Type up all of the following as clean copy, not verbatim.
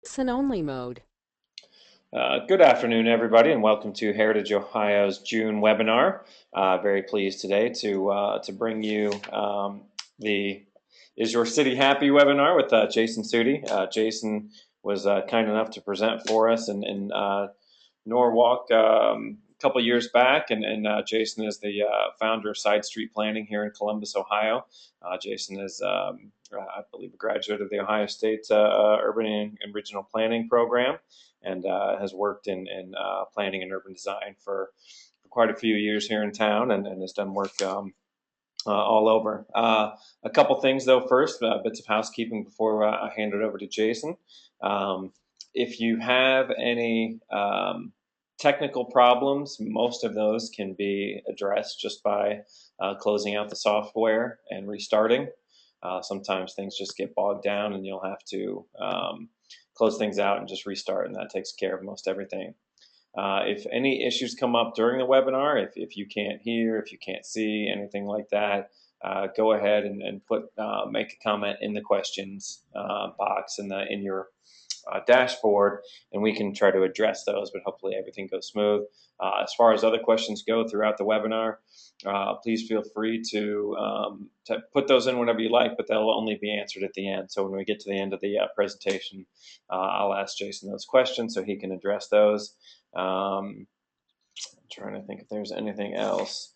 Listen-only mode. Good afternoon, everybody, and welcome to Heritage Ohio's June webinar. Very pleased today to bring you the "Is Your City Happy" webinar with Jason Sudi. Jason was kind enough to present for us in Norwalk a couple years back, and Jason is the founder of Side Street Planning here in Columbus, Ohio. Jason is, I believe, a graduate of the Ohio State Urban and Regional Planning program, and has worked in planning and urban design for quite a few years here in town, and has done work all over. A couple things, though, first, bits of housekeeping before I hand it over to Jason. Um, if you have any technical problems, most of those can be addressed just by closing out the software and restarting. Sometimes things just get bogged down and you'll have to close things out and just restart, and that takes care of most everything. If any issues come up during the webinar, if you can't hear, if you can't see, anything like that, go ahead and make a comment in the questions box in your dashboard, and we can try to address those, but hopefully everything goes smooth. As far as other questions go throughout the webinar, please feel free to put those in whenever you like, but they'll only be answered at the end. So when we get to the end of the presentation, I'll ask Jason those questions so he can address those. I'm trying to think if there's anything else.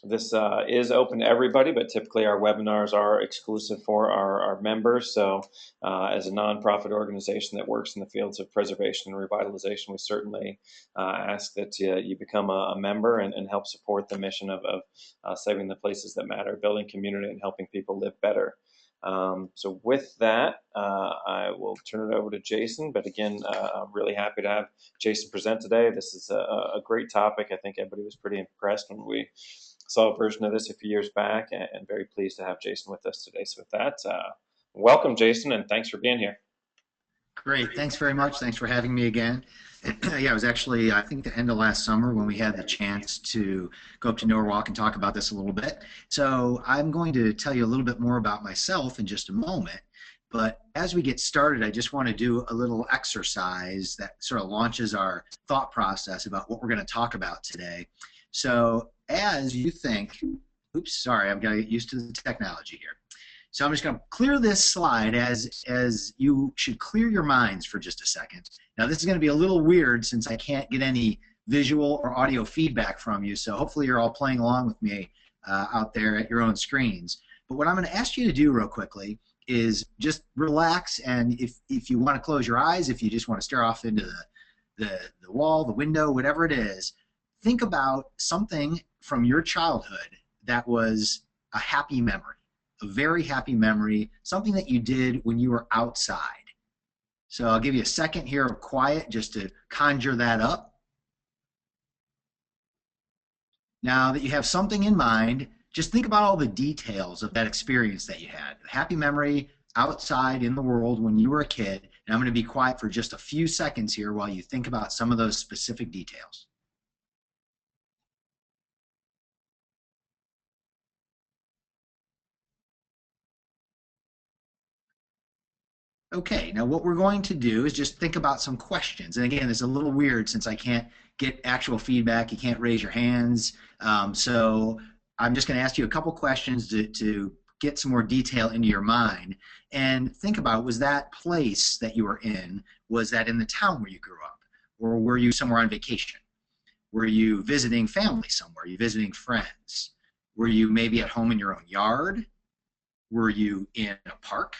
This is open to everybody, but typically our webinars are exclusive for our members. So as a nonprofit organization that works in the fields of preservation and revitalization, we certainly ask that you become a member and help support the mission of saving the places that matter, building community, and helping people live better. So with that, I will turn it over to Jason. But again, I'm really happy to have Jason present today. This is a great topic. I think everybody was pretty impressed when we saw a version of this a few years back, and very pleased to have Jason with us today. So with that, welcome, Jason, and thanks for being here. Great. Thanks very much. Thanks for having me again. Yeah, it was actually, I think, the end of last summer when we had the chance to go up to Norwalk and talk about this a little bit. So I'm going to tell you a little bit more about myself in just a moment. But as we get started, I just want to do a little exercise that sort of launches our thought process about what we're going to talk about today. So as you think, oops, sorry, I've got to get used to the technology here. So I'm just going to clear this slide as you should clear your minds for just a second. Now this is going to be a little weird since I can't get any visual or audio feedback from you, so hopefully you're all playing along with me out there at your own screens. But what I'm going to ask you to do real quickly is just relax, and if you want to close your eyes, if you just want to stare off into the wall, the window, whatever it is, think about something from your childhood that was a happy memory. A very happy memory, something that you did when you were outside. So I'll give you a second here of quiet just to conjure that up. Now that you have something in mind, just think about all the details of that experience that you had. A happy memory outside in the world when you were a kid. And I'm going to be quiet for just a few seconds here while you think about some of those specific details. Okay, now what we're going to do is just think about some questions. And again, it's a little weird since I can't get actual feedback. You can't raise your hands. So I'm just going to ask you a couple questions to get some more detail into your mind. And think about, was that place that you were in, was that in the town where you grew up? Or were you somewhere on vacation? Were you visiting family somewhere? Were you visiting friends? Were you maybe at home in your own yard? Were you in a park?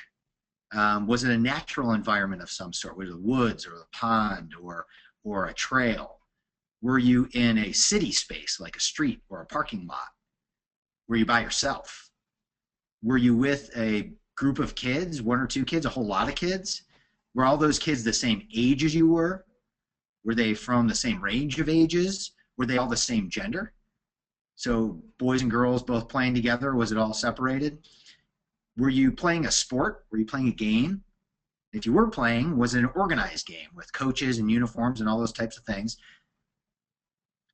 Was it a natural environment of some sort? Was it the woods or the pond or a trail? Were you in a city space like a street or a parking lot? Were you by yourself? Were you with a group of kids, one or two kids, a whole lot of kids? Were all those kids the same age as you were? Were they from the same range of ages? Were they all the same gender? So boys and girls both playing together? Was it all separated? Were you playing a sport? Were you playing a game? If you were playing, was it an organized game with coaches and uniforms and all those types of things?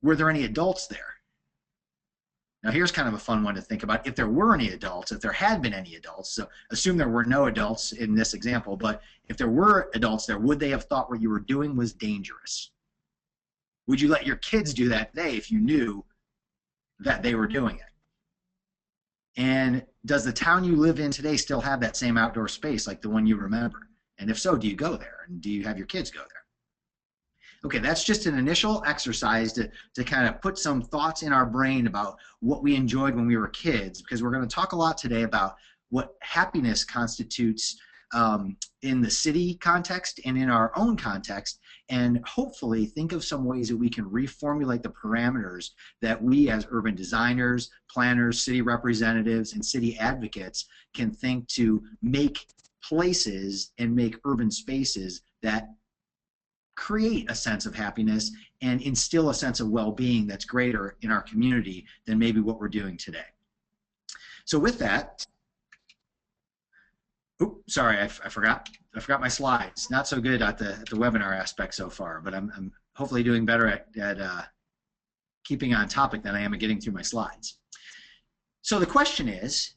Were there any adults there? Now here's kind of a fun one to think about. If there were any adults, if there had been any adults, so assume there were no adults in this example, but if there were adults there, would they have thought what you were doing was dangerous? Would you let your kids do that today if you knew that they were doing it? And does the town you live in today still have that same outdoor space like the one you remember? And if so, do you go there? And do you have your kids go there? Okay, that's just an initial exercise to kind of put some thoughts in our brain about what we enjoyed when we were kids, because we're going to talk a lot today about what happiness constitutes in the city context and in our own context, and hopefully think of some ways that we can reformulate the parameters that we as urban designers, planners, city representatives, and city advocates can think to make places and make urban spaces that create a sense of happiness and instill a sense of well-being that's greater in our community than maybe what we're doing today. So with that, sorry, I forgot my slides. Not so good at the webinar aspect so far, but I'm hopefully doing better at keeping on topic than I am at getting through my slides. So the question is,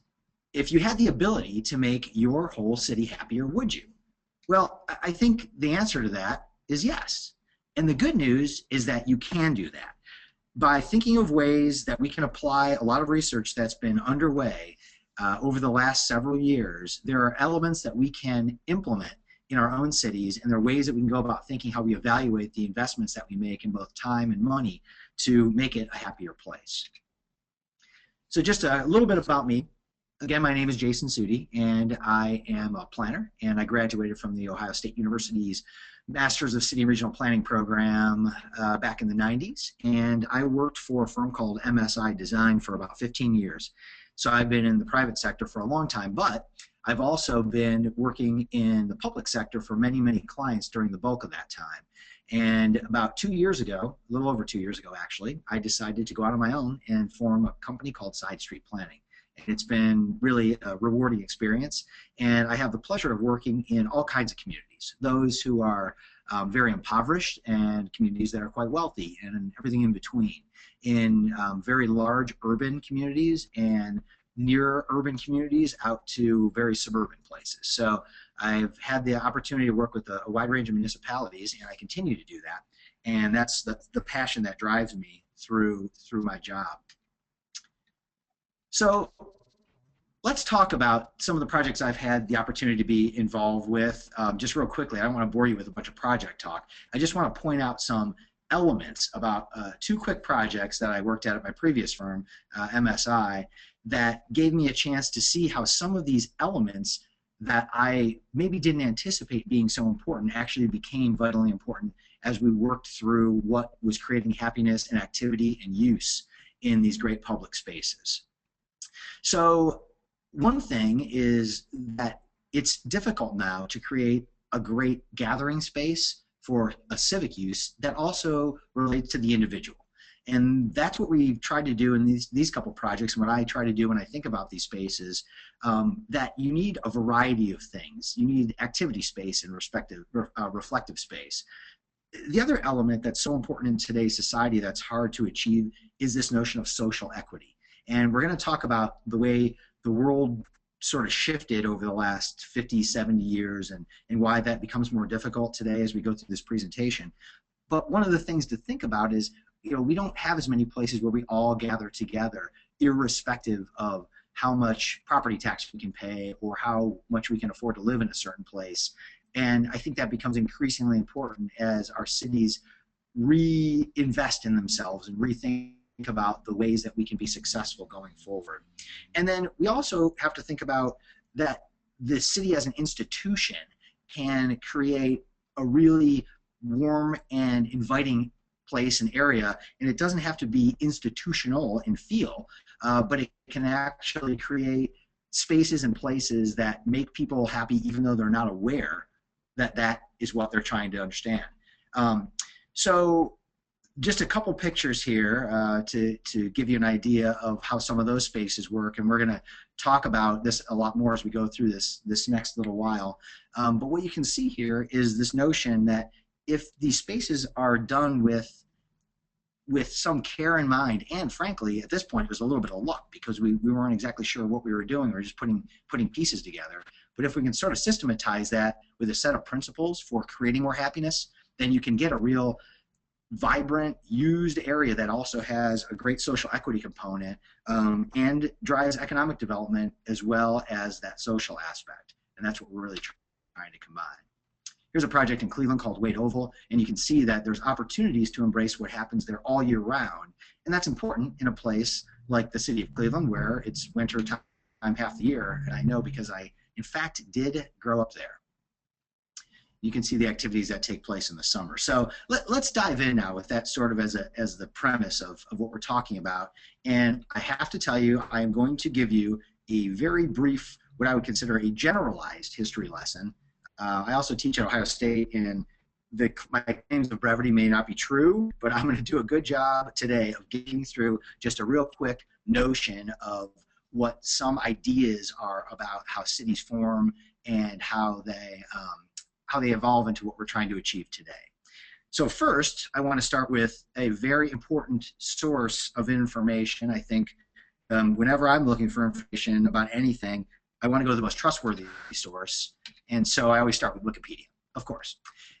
if you had the ability to make your whole city happier, would you? Well, I think the answer to that is yes. And the good news is that you can do that. By thinking of ways that we can apply a lot of research that's been underway over the last several years, there are elements that we can implement in our own cities, and there are ways that we can go about thinking how we evaluate the investments that we make in both time and money to make it a happier place. So just a little bit about me. Again, my name is Jason Sudi, and I am a planner, and I graduated from The Ohio State University's Masters of City and Regional Planning program back in the 90s, and I worked for a firm called MSI Design for about 15 years. So I've been in the private sector for a long time, but I've also been working in the public sector for many, many clients during the bulk of that time. And about 2 years ago, a little over 2 years ago actually, I decided to go out on my own and form a company called Side Street Planning. It's been really a rewarding experience, and I have the pleasure of working in all kinds of communities, those who are very impoverished and communities that are quite wealthy and everything in between, in very large urban communities and near urban communities out to very suburban places. So I've had the opportunity to work with a wide range of municipalities, and I continue to do that, and that's the passion that drives me through my job. So let's talk about some of the projects I've had the opportunity to be involved with. Just real quickly, I don't want to bore you with a bunch of project talk. I just want to point out some elements about 2 quick projects that I worked at my previous firm, MSI, that gave me a chance to see how some of these elements that I maybe didn't anticipate being so important actually became vitally important as we worked through what was creating happiness and activity and use in these great public spaces. So one thing is that it's difficult now to create a great gathering space for a civic use that also relates to the individual. And that's what we've tried to do in these couple projects, and what I try to do when I think about these spaces, that you need a variety of things. You need activity space and reflective space. The other element that's so important in today's society that's hard to achieve is this notion of social equity. And we're going to talk about the way the world sort of shifted over the last 50, 70 years and why that becomes more difficult today as we go through this presentation. But one of the things to think about is, you know, we don't have as many places where we all gather together, irrespective of how much property tax we can pay or how much we can afford to live in a certain place. And I think that becomes increasingly important as our cities reinvest in themselves and rethink about the ways that we can be successful going forward. And then we also have to think about that the city as an institution can create a really warm and inviting place and area, and it doesn't have to be institutional in feel, but it can actually create spaces and places that make people happy even though they're not aware that that is what they're trying to understand. So just a couple pictures here to give you an idea of how some of those spaces work, and we're going to talk about this a lot more as we go through this next little while. But what you can see here is this notion that if these spaces are done with with some care in mind, and frankly, at this point, it was a little bit of luck because we weren't exactly sure what we were doing. We were just putting pieces together. But if we can sort of systematize that with a set of principles for creating more happiness, then you can get a real vibrant, used area that also has a great social equity component and drives economic development as well as that social aspect. And that's what we're really trying to combine. Here's a project in Cleveland called Wade Oval, and you can see that there's opportunities to embrace what happens there all year round. And that's important in a place like the city of Cleveland where it's winter time half the year. And I know because I, in fact, did grow up there. You can see the activities that take place in the summer. So let's dive in now with that sort of as the premise of what we're talking about. And I have to tell you, I am going to give you a very brief, what I would consider a generalized history lesson. I also teach at Ohio State, and my claims of brevity may not be true, but I'm going to do a good job today of getting through just a real quick notion of what some ideas are about how cities form and how they evolve into what we're trying to achieve today. So first, I want to start with a very important source of information. I think whenever I'm looking for information about anything, I want to go to the most trustworthy source, and so I always start with Wikipedia, of course.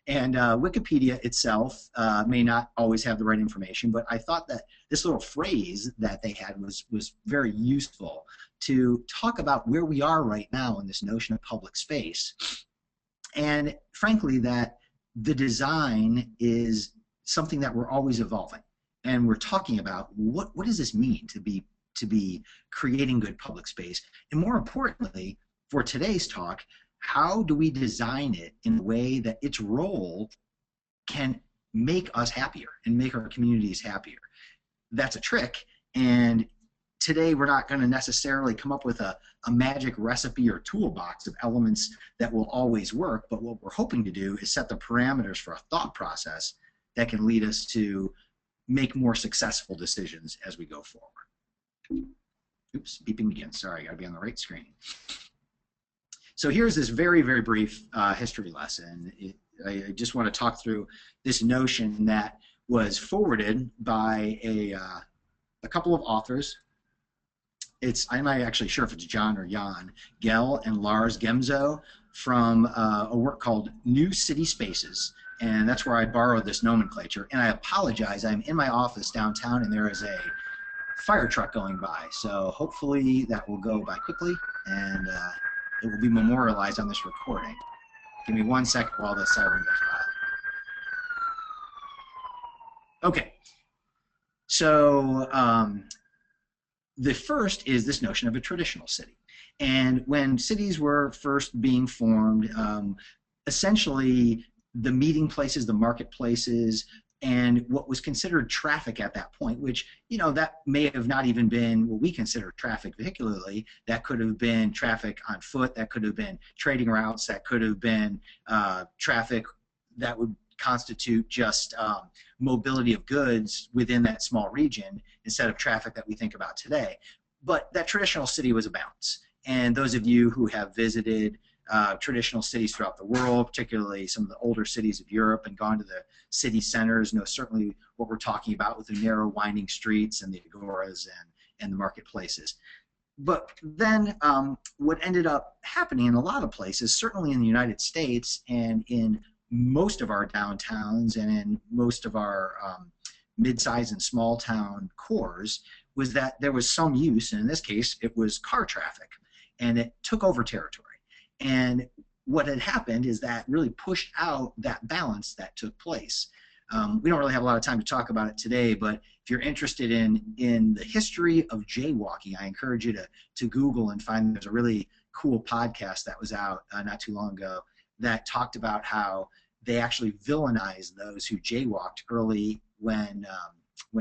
And Wikipedia itself may not always have the right information, but I thought that this little phrase that they had was very useful to talk about where we are right now in this notion of public space. And frankly, that the design is something that we're always evolving, and we're talking about what does this mean to be creating good public space, and more importantly, for today's talk, how do we design it in a way that its role can make us happier and make our communities happier? That's a trick, and today we're not going to necessarily come up with a magic recipe or toolbox of elements that will always work, but what we're hoping to do is set the parameters for a thought process that can lead us to make more successful decisions as we go forward. Oops, beeping again. Sorry, I got to be on the right screen. So here's this very, very brief history lesson. I just want to talk through this notion that was forwarded by a couple of authors. I'm not actually sure if it's John or Jan Gehl and Lars Gemzo from a work called New City Spaces, and that's where I borrowed this nomenclature. And I apologize, I'm in my office downtown and there is a fire truck going by, so hopefully that will go by quickly and it will be memorialized on this recording. Give me 1 second while the siren goes by. Okay, so the first is this notion of a traditional city. And when cities were first being formed, essentially the meeting places, the marketplaces, and what was considered traffic at that point, which, you know, that may have not even been what we consider traffic vehicularly. That could have been traffic on foot, that could have been trading routes, that could have been traffic that would constitute just mobility of goods within that small region instead of traffic that we think about today. But that traditional city was a bounce. And those of you who have visited traditional cities throughout the world, particularly some of the older cities of Europe, and gone to the city centers, know certainly what we're talking about with the narrow winding streets and the agoras and the marketplaces. But then what ended up happening in a lot of places, certainly in the United States and in most of our downtowns and in most of our mid-size and small town cores, was that there was some use, and in this case it was car traffic, and it took over territory. And what had happened is that really pushed out that balance that took place. We don't really have a lot of time to talk about it today, but if you're interested in the history of jaywalking, I encourage you to Google and find there's a really cool podcast that was out not too long ago that talked about how they actually villainized those who jaywalked early when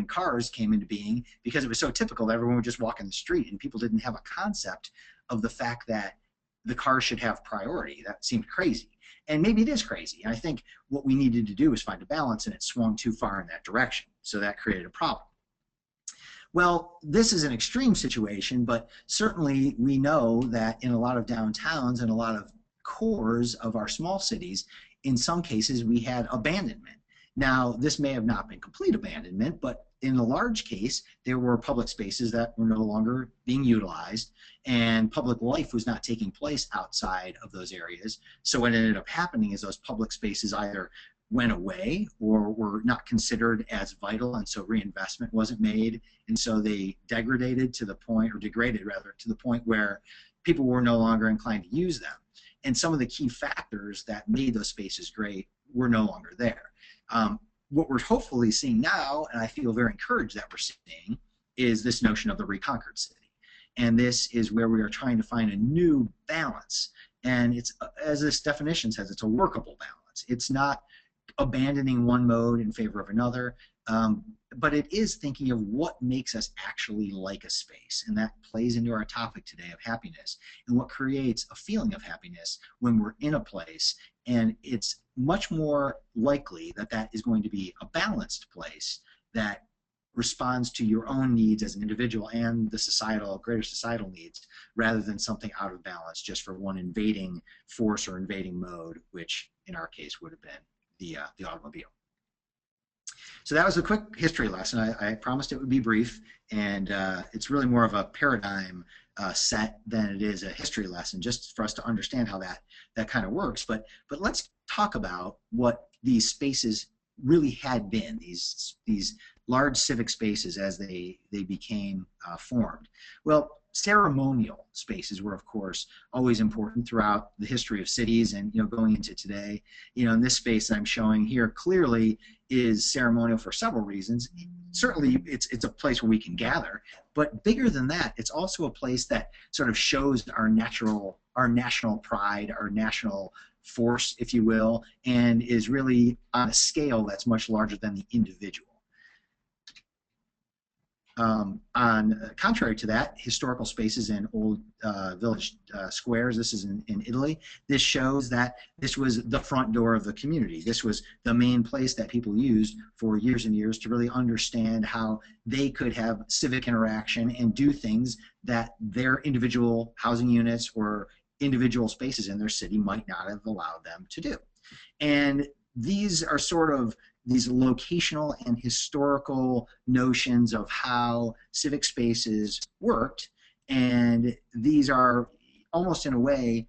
cars came into being, because it was so typical that everyone would just walk in the street and people didn't have a concept of the fact that the car should have priority. That seemed crazy. And maybe it is crazy. And I think what we needed to do was find a balance, and it swung too far in that direction. So that created a problem. Well, this is an extreme situation, but certainly we know that in a lot of downtowns and a lot of cores of our small cities, in some cases we had abandonment. Now, this may have not been complete abandonment, but in a large case, there were public spaces that were no longer being utilized, and public life was not taking place outside of those areas. So what ended up happening is those public spaces either went away or were not considered as vital, and so reinvestment wasn't made, and so they degraded to the point, or degraded rather, to the point where people were no longer inclined to use them. And some of the key factors that made those spaces great were no longer there. What we're hopefully seeing now, and I feel very encouraged that we're seeing, is this notion of the reconquered city. And this is where we are trying to find a new balance. And it's, as this definition says, it's a workable balance. It's not abandoning one mode in favor of another, but it is thinking of what makes us actually like a space, and that plays into our topic today of happiness and what creates a feeling of happiness when we're in a place. And it's much more likely that that is going to be a balanced place that responds to your own needs as an individual and the greater societal needs, rather than something out of balance just for one invading force or invading mode, which in our case would have been the automobile. So that was a quick history lesson. I promised it would be brief, and it's really more of a paradigm set than it is a history lesson, just for us to understand how that kind of works. But let's talk about what these spaces really had been, these large civic spaces as they became formed. Well, ceremonial spaces were, of course, always important throughout the history of cities, and going into today. In this space I'm showing here clearly is ceremonial for several reasons. Certainly, it's a place where we can gather, but bigger than that, it's also a place that sort of shows our national pride, our national force, if you will, and is really on a scale that's much larger than the individual. Contrary to that, historical spaces in old village squares, this is in Italy, this shows that this was the front door of the community. This was the main place that people used for years and years to really understand how they could have civic interaction and do things that their individual housing units or individual spaces in their city might not have allowed them to do. And these are sort of these locational and historical notions of how civic spaces worked, and these are almost in a way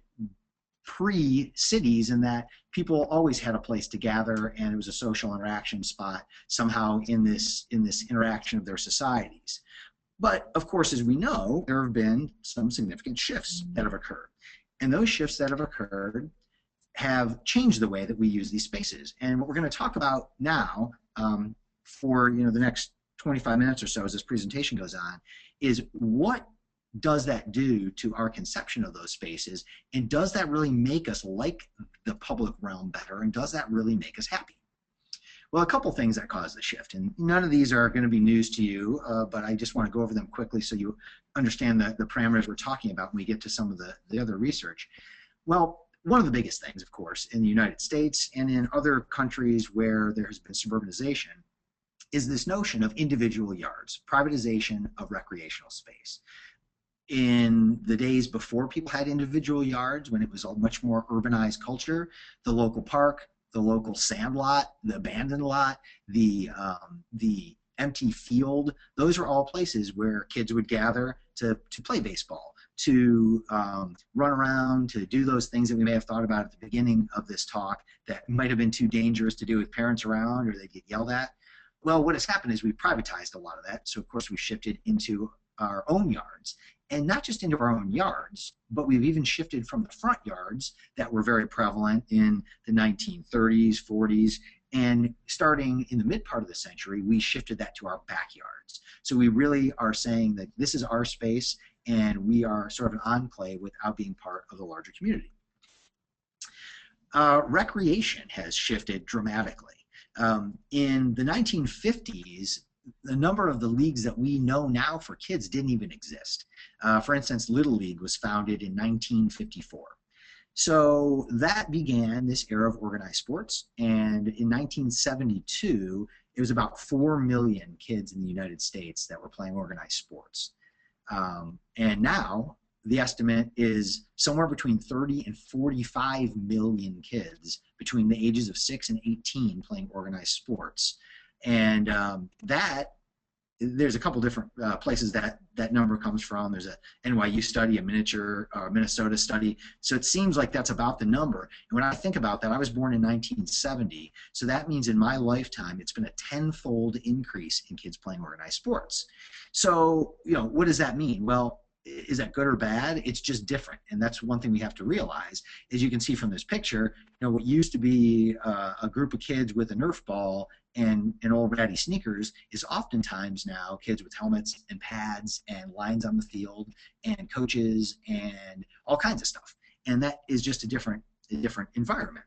pre-cities in that people always had a place to gather, and it was a social interaction spot somehow in this interaction of their societies. But of course, as we know, there have been some significant shifts that have occurred, and those shifts that have occurred have changed the way that we use these spaces. And what we're going to talk about now for the next 25 minutes or so as this presentation goes on is what does that do to our conception of those spaces, and does that really make us like the public realm better, and does that really make us happy? Well, a couple things that cause the shift, and none of these are going to be news to you, but I just want to go over them quickly so you understand the parameters we're talking about when we get to some of the other research. Well, one of the biggest things, of course, in the United States and in other countries where there has been suburbanization is this notion of individual yards, privatization of recreational space. In the days before people had individual yards, when it was a much more urbanized culture, the local park, the local sand lot, the abandoned lot, the empty field, those were all places where kids would gather to play baseball, to run around, to do those things that we may have thought about at the beginning of this talk that might have been too dangerous to do with parents around or they get yelled at. Well, what has happened is we privatized a lot of that, so of course we shifted into our own yards. And not just into our own yards, but we've even shifted from the front yards that were very prevalent in the 1930s, 40s, and starting in the mid part of the century, we shifted that to our backyards. So we really are saying that this is our space, and we are sort of an enclave without being part of the larger community. Recreation has shifted dramatically. In the 1950s, the number of the leagues that we know now for kids didn't even exist. For instance, Little League was founded in 1954. So that began this era of organized sports, and in 1972, it was about 4 million kids in the United States that were playing organized sports. And now, the estimate is somewhere between 30 and 45 million kids between the ages of 6 and 18 playing organized sports. And that there's a couple different places that number comes from. There's a NYU study, a Minnesota study. So it seems like that's about the number. And when I think about that, I was born in 1970. So that means in my lifetime, it's been a tenfold increase in kids playing organized sports. So, what does that mean? Well, is that good or bad? It's just different, and that's one thing we have to realize. As you can see from this picture, what used to be a group of kids with a Nerf ball and old ratty sneakers is oftentimes now kids with helmets and pads and lines on the field and coaches and all kinds of stuff. And that is just a different environment.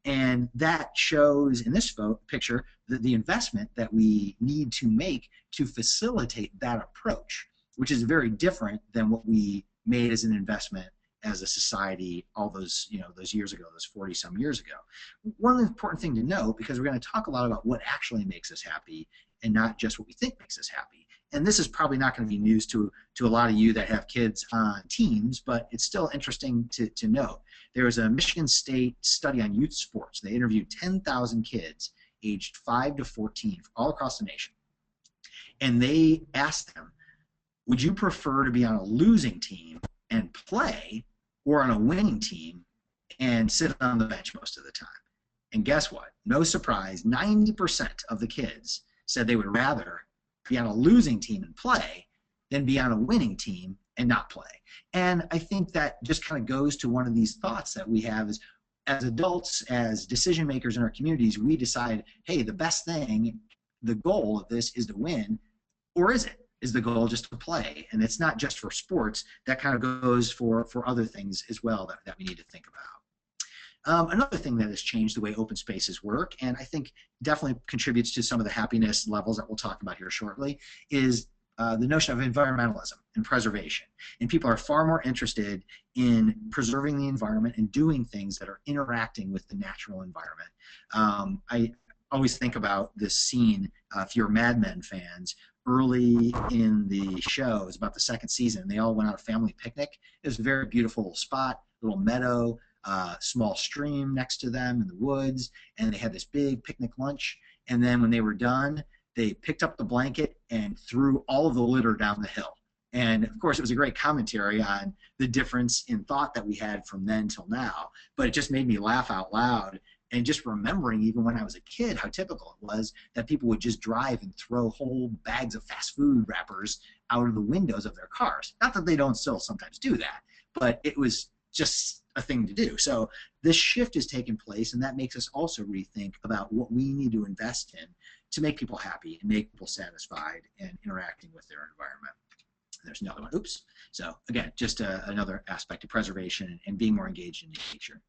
And that shows in this picture the investment that we need to make to facilitate that approach, which is very different than what we made as an investment as a society all those years ago, those 40-some years ago. One important thing to note, because we're going to talk a lot about what actually makes us happy and not just what we think makes us happy. And this is probably not going to be news to a lot of you that have kids on teams, but it's still interesting to note. There was a Michigan State study on youth sports. They interviewed 10,000 kids aged 5 to 14 all across the nation. And they asked them, would you prefer to be on a losing team and play, or on a winning team and sit on the bench most of the time? And guess what? No surprise, 90% of the kids said they would rather be on a losing team and play than be on a winning team and not play. And I think that just kind of goes to one of these thoughts that we have is, as adults, as decision makers in our communities, we decide, hey, the best thing, the goal of this is to win, or is it? Is the goal just to play? And it's not just for sports. That kind of goes for other things as well that we need to think about. Another thing that has changed the way open spaces work, and I think definitely contributes to some of the happiness levels that we'll talk about here shortly, is the notion of environmentalism and preservation. And people are far more interested in preserving the environment and doing things that are interacting with the natural environment. I always think about this scene, if you're Mad Men fans, early in the show. It was about the second season. They all went on a family picnic. It was a very beautiful little spot, little meadow, small stream next to them in the woods, and they had this big picnic lunch. And then when they were done, they picked up the blanket and threw all of the litter down the hill. And of course, it was a great commentary on the difference in thought that we had from then till now. But it just made me laugh out loud. And just remembering, even when I was a kid, how typical it was that people would just drive and throw whole bags of fast food wrappers out of the windows of their cars. Not that they don't still sometimes do that, but it was just a thing to do. So this shift has taken place, and that makes us also rethink about what we need to invest in to make people happy and make people satisfied and interacting with their environment. There's another one. Oops. So again, just another aspect of preservation and being more engaged in nature.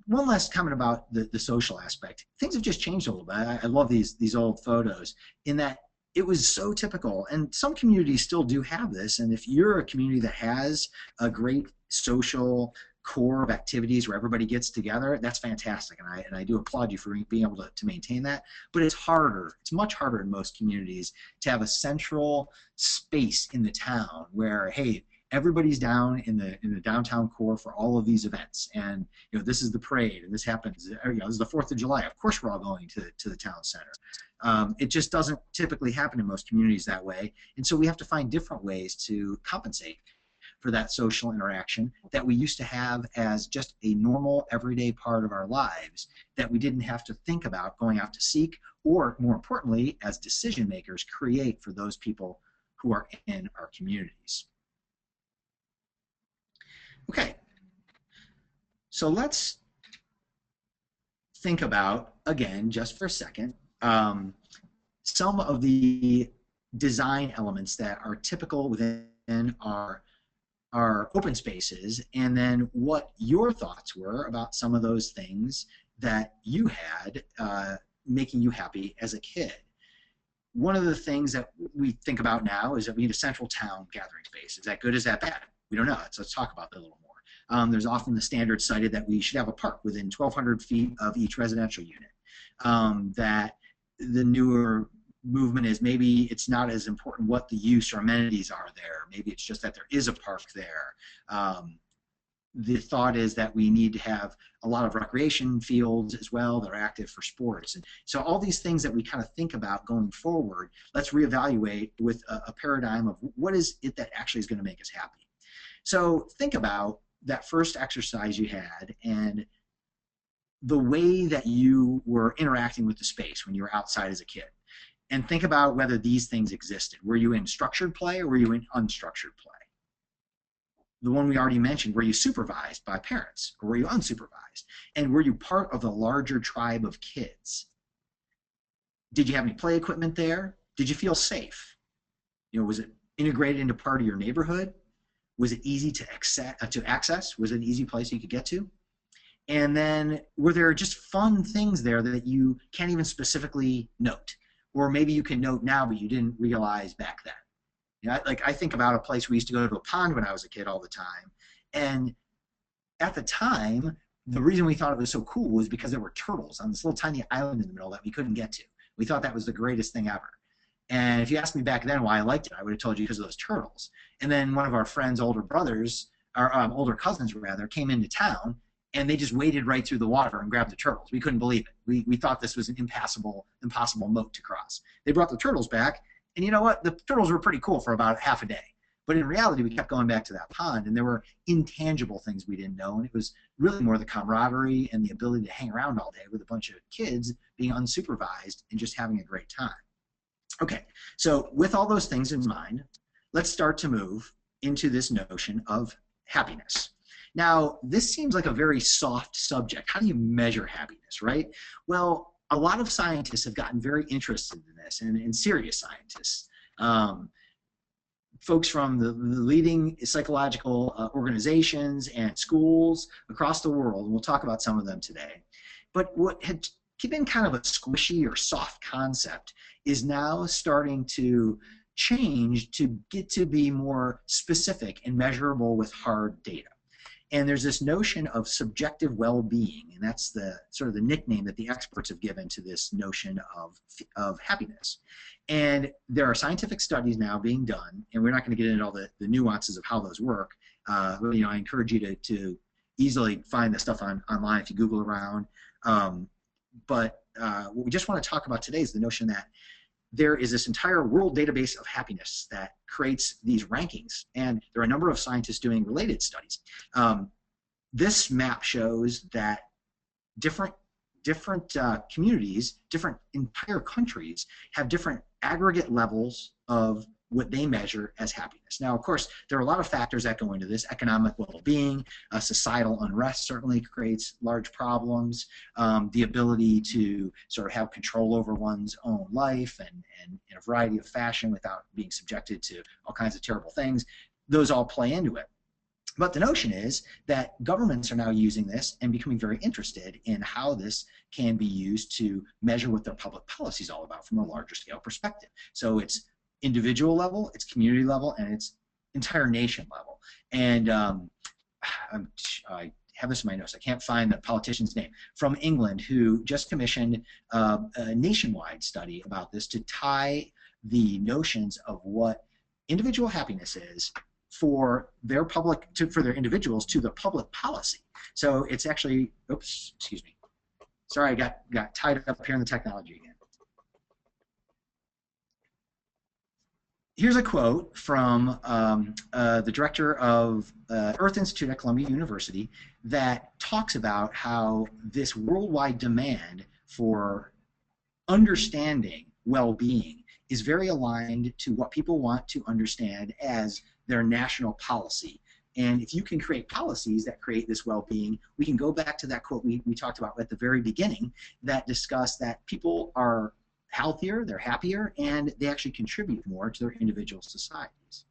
One last comment about the social aspect. Things have just changed a little bit. I love these old photos in that it was so typical, and some communities still do have this, and if you're a community that has a great social core of activities where everybody gets together, that's fantastic, and I do applaud you for being able to maintain that. But it's harder. It's much harder in most communities to have a central space in the town where, hey, everybody's down in the downtown core for all of these events, and this is the parade, and this happens. This is the 4th of July. Of course, we're all going to the town center. It just doesn't typically happen in most communities that way, and so we have to find different ways to compensate for that social interaction that we used to have as just a normal, everyday part of our lives that we didn't have to think about going out to seek, or more importantly, as decision makers, create for those people who are in our communities. Okay, so let's think about, again, just for a second, some of the design elements that are typical within our open spaces, and then what your thoughts were about some of those things that you had making you happy as a kid. One of the things that we think about now is that we need a central town gathering space. Is that good? Is that bad? We don't know. So let's talk about that a little more. There's often the standard cited that we should have a park within 1,200 feet of each residential unit. That the newer movement is maybe it's not as important what the use or amenities are there. Maybe it's just that there is a park there. The thought is that we need to have a lot of recreation fields as well that are active for sports. And so all these things that we kind of think about going forward, let's reevaluate with a paradigm of what is it that actually is going to make us happy. So think about that first exercise you had and the way that you were interacting with the space when you were outside as a kid. And think about whether these things existed. Were you in structured play or were you in unstructured play? The one we already mentioned, were you supervised by parents or were you unsupervised? And were you part of the larger tribe of kids? Did you have any play equipment there? Did you feel safe? Was it integrated into part of your neighborhood? Was it easy to access? Was it an easy place you could get to? And then were there just fun things there that you can't even specifically note? Or maybe you can note now, but you didn't realize back then. I think about a place we used to go to a pond when I was a kid all the time, and at the time, the reason we thought it was so cool was because there were turtles on this little tiny island in the middle that we couldn't get to. We thought that was the greatest thing ever. And if you asked me back then why I liked it, I would have told you because of those turtles. And then one of our friends' older brothers, or older cousins rather, came into town, and they just waded right through the water and grabbed the turtles. We couldn't believe it. We thought this was an impossible moat to cross. They brought the turtles back. And you know what? The turtles were pretty cool for about half a day. But in reality, we kept going back to that pond, and there were intangible things we didn't know. And it was really more the camaraderie and the ability to hang around all day with a bunch of kids being unsupervised and just having a great time. Okay, so with all those things in mind, let's start to move into this notion of happiness. Now, this seems like a very soft subject. How do you measure happiness, right? Well, a lot of scientists have gotten very interested in this, and serious scientists. Folks from the leading psychological organizations and schools across the world, and we'll talk about some of them today. But what had been kind of a squishy or soft concept is now starting to change to get to be more specific and measurable with hard data. And there's this notion of subjective well-being, and that's the sort of the nickname that the experts have given to this notion of happiness. And there are scientific studies now being done, and we're not going to get into all the nuances of how those work. I encourage you to easily find this stuff online if you Google around. But what we just want to talk about today is the notion that there is this entire world database of happiness that creates these rankings, and there are a number of scientists doing related studies. This map shows that different communities, different entire countries have different aggregate levels of what they measure as happiness. Now, of course, there are a lot of factors that go into this. Economic well-being, societal unrest certainly creates large problems. The ability to sort of have control over one's own life and in a variety of fashion without being subjected to all kinds of terrible things, those all play into it. But the notion is that governments are now using this and becoming very interested in how this can be used to measure what their public policy is all about from a larger scale perspective. So it's individual level, it's community level, and it's entire nation level. And I have this in my notes. I can't find the politician's name from England who just commissioned a nationwide study about this to tie the notions of what individual happiness is for their individuals to the public policy. So it's actually, oops, excuse me. Sorry, I got tied up here in the technology again. Here's a quote from the director of Earth Institute at Columbia University that talks about how this worldwide demand for understanding well-being is very aligned to what people want to understand as their national policy. And if you can create policies that create this well-being, we can go back to that quote we talked about at the very beginning that discussed that people are healthier, they're happier, and they actually contribute more to their individual societies.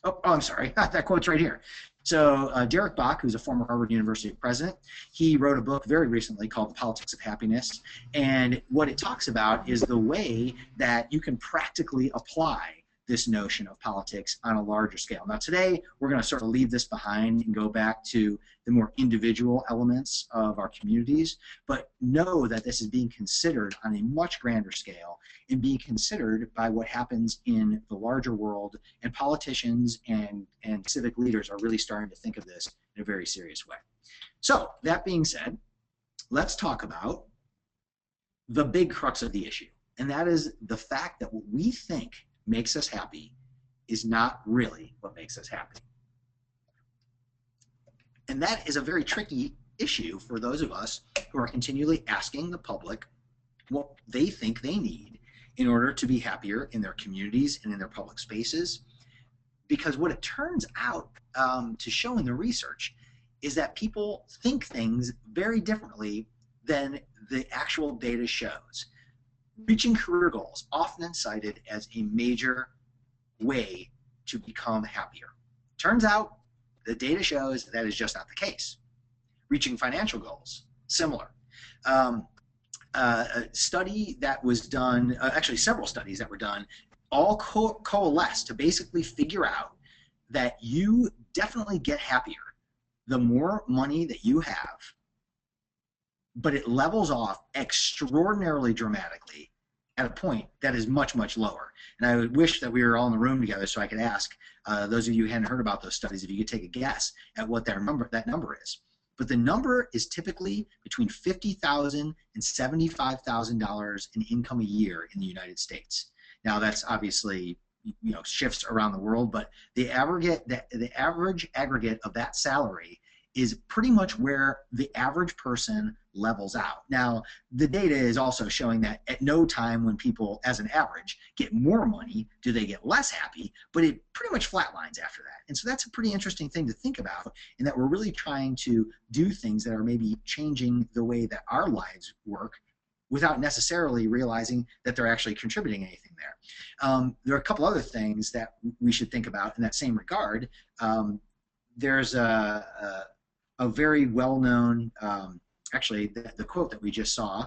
Oh, I'm sorry, that quote's right here. So Derek Bach, who's a former Harvard University president, he wrote a book very recently called The Politics of Happiness, and what it talks about is the way that you can practically apply this notion of politics on a larger scale. Now today, we're going to sort of leave this behind and go back to the more individual elements of our communities, but know that this is being considered on a much grander scale and being considered by what happens in the larger world, and politicians and civic leaders are really starting to think of this in a very serious way. So that being said, let's talk about the big crux of the issue, and that is the fact that what we think makes us happy is not really what makes us happy. And that is a very tricky issue for those of us who are continually asking the public what they think they need in order to be happier in their communities and in their public spaces. Because what it turns out to show in the research is that people think things very differently than the actual data shows. Reaching career goals, often cited as a major way to become happier. Turns out the data shows that is just not the case. Reaching financial goals, similar. A study that was done, actually several studies that were done, all coalesce to basically figure out that you definitely get happier the more money that you have, but it levels off extraordinarily dramatically at a point that is much, much lower. And I would wish that we were all in the room together so I could ask those of you who hadn't heard about those studies if you could take a guess at what that number is. But the number is typically between $50,000 and $75,000 in income a year in the United States. Now that's obviously shifts around the world, but the average aggregate of that salary is pretty much where the average person levels out. Now, the data is also showing that at no time when people, as an average, get more money, do they get less happy, but it pretty much flatlines after that. And so that's a pretty interesting thing to think about, in that we're really trying to do things that are maybe changing the way that our lives work without necessarily realizing that they're actually contributing anything there. There are a couple other things that we should think about in that same regard. There's a very well-known, actually, the quote that we just saw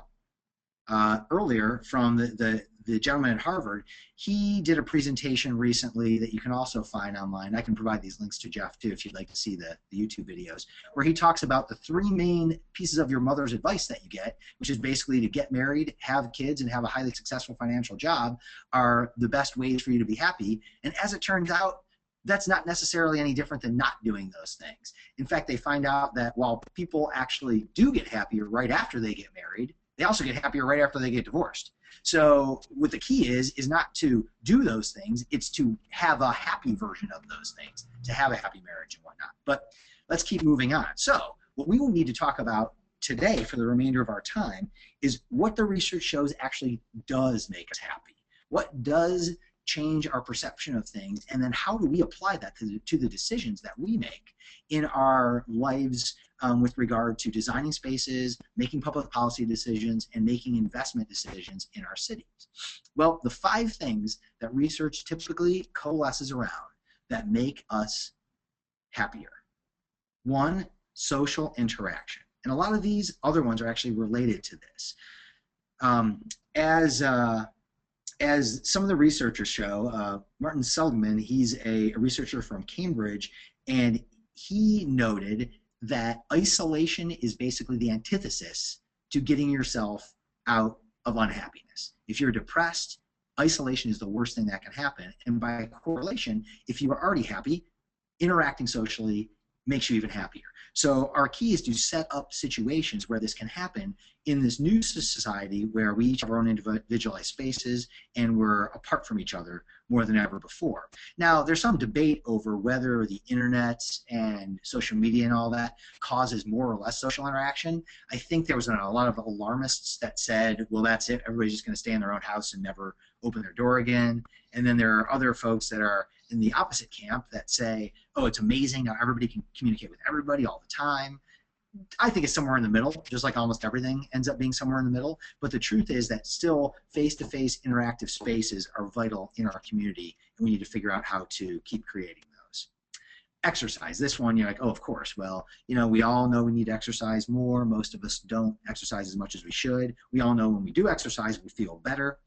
earlier from the gentleman at Harvard. He did a presentation recently that you can also find online. I can provide these links to Jeff too if you'd like to see the YouTube videos, where he talks about the three main pieces of your mother's advice that you get, which is basically to get married, have kids, and have a highly successful financial job are the best ways for you to be happy. And as it turns out, that's not necessarily any different than not doing those things. In fact, they find out that while people actually do get happier right after they get married, they also get happier right after they get divorced. So what the key is not to do those things, it's to have a happy version of those things, to have a happy marriage and whatnot. But let's keep moving on. So what we will need to talk about today for the remainder of our time is what the research shows actually does make us happy. What does change our perception of things, and then how do we apply that to the decisions that we make in our lives with regard to designing spaces, making public policy decisions, and making investment decisions in our cities. Well, the 5 things that research typically coalesces around that make us happier. 1, social interaction. And a lot of these other ones are actually related to this. As some of the researchers show, Martin Seligman, he's a researcher from Cambridge, and he noted that isolation is basically the antithesis to getting yourself out of unhappiness. If you're depressed, isolation is the worst thing that can happen. And by correlation, if you are already happy, interacting socially makes you even happier. So our key is to set up situations where this can happen in this new society where we each have our own individualized spaces and we're apart from each other more than ever before. Now, there's some debate over whether the internet and social media and all that causes more or less social interaction. I think there was a lot of alarmists that said, well, that's it, everybody's just going to stay in their own house and never open their door again. And then there are other folks that are in the opposite camp that say, oh, it's amazing how everybody can communicate with everybody all the time. I think it's somewhere in the middle, just like almost everything ends up being somewhere in the middle. But the truth is that still face-to-face interactive spaces are vital in our community, and we need to figure out how to keep creating those. Exercise. This one, you're like, oh, of course. Well, we all know we need to exercise more. Most of us don't exercise as much as we should. We all know when we do exercise, we feel better.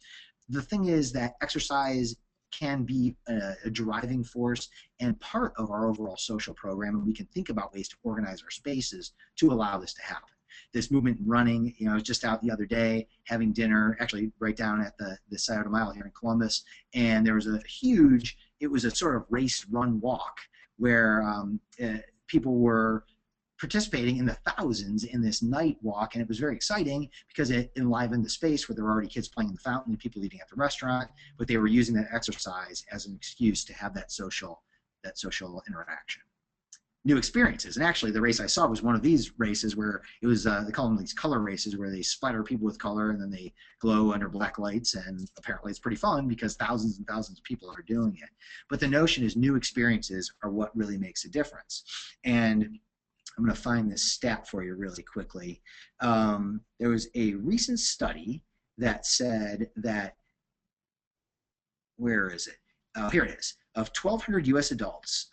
The thing is that exercise can be a driving force and part of our overall social program, and we can think about ways to organize our spaces to allow this to happen. This movement running, I was just out the other day having dinner, actually right down at the Scioto Mile here in Columbus, and there was it was a sort of race, run, walk where people were participating in the thousands in this night walk, and it was very exciting because it enlivened the space where there were already kids playing in the fountain and people eating at the restaurant, but they were using that exercise as an excuse to have that social interaction. New experiences, and actually the race I saw was one of these races where it was they call them these color races where they splatter people with color and then they glow under black lights, and apparently it's pretty fun because thousands and thousands of people are doing it. But the notion is new experiences are what really makes a difference. And I'm going to find this stat for you really quickly. There was a recent study that said that, where is it? Here it is. Of 1,200 U.S. adults,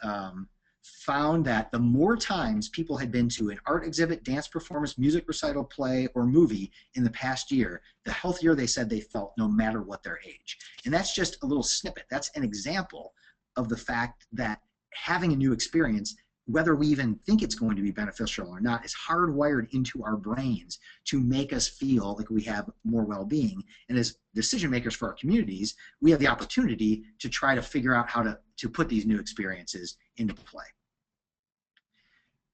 found that the more times people had been to an art exhibit, dance performance, music recital, play, or movie in the past year, the healthier they said they felt no matter what their age. And that's just a little snippet. That's an example of the fact that having a new experience, whether we even think it's going to be beneficial or not, is hardwired into our brains to make us feel like we have more well-being. And as decision makers for our communities, we have the opportunity to try to figure out how to put these new experiences into play.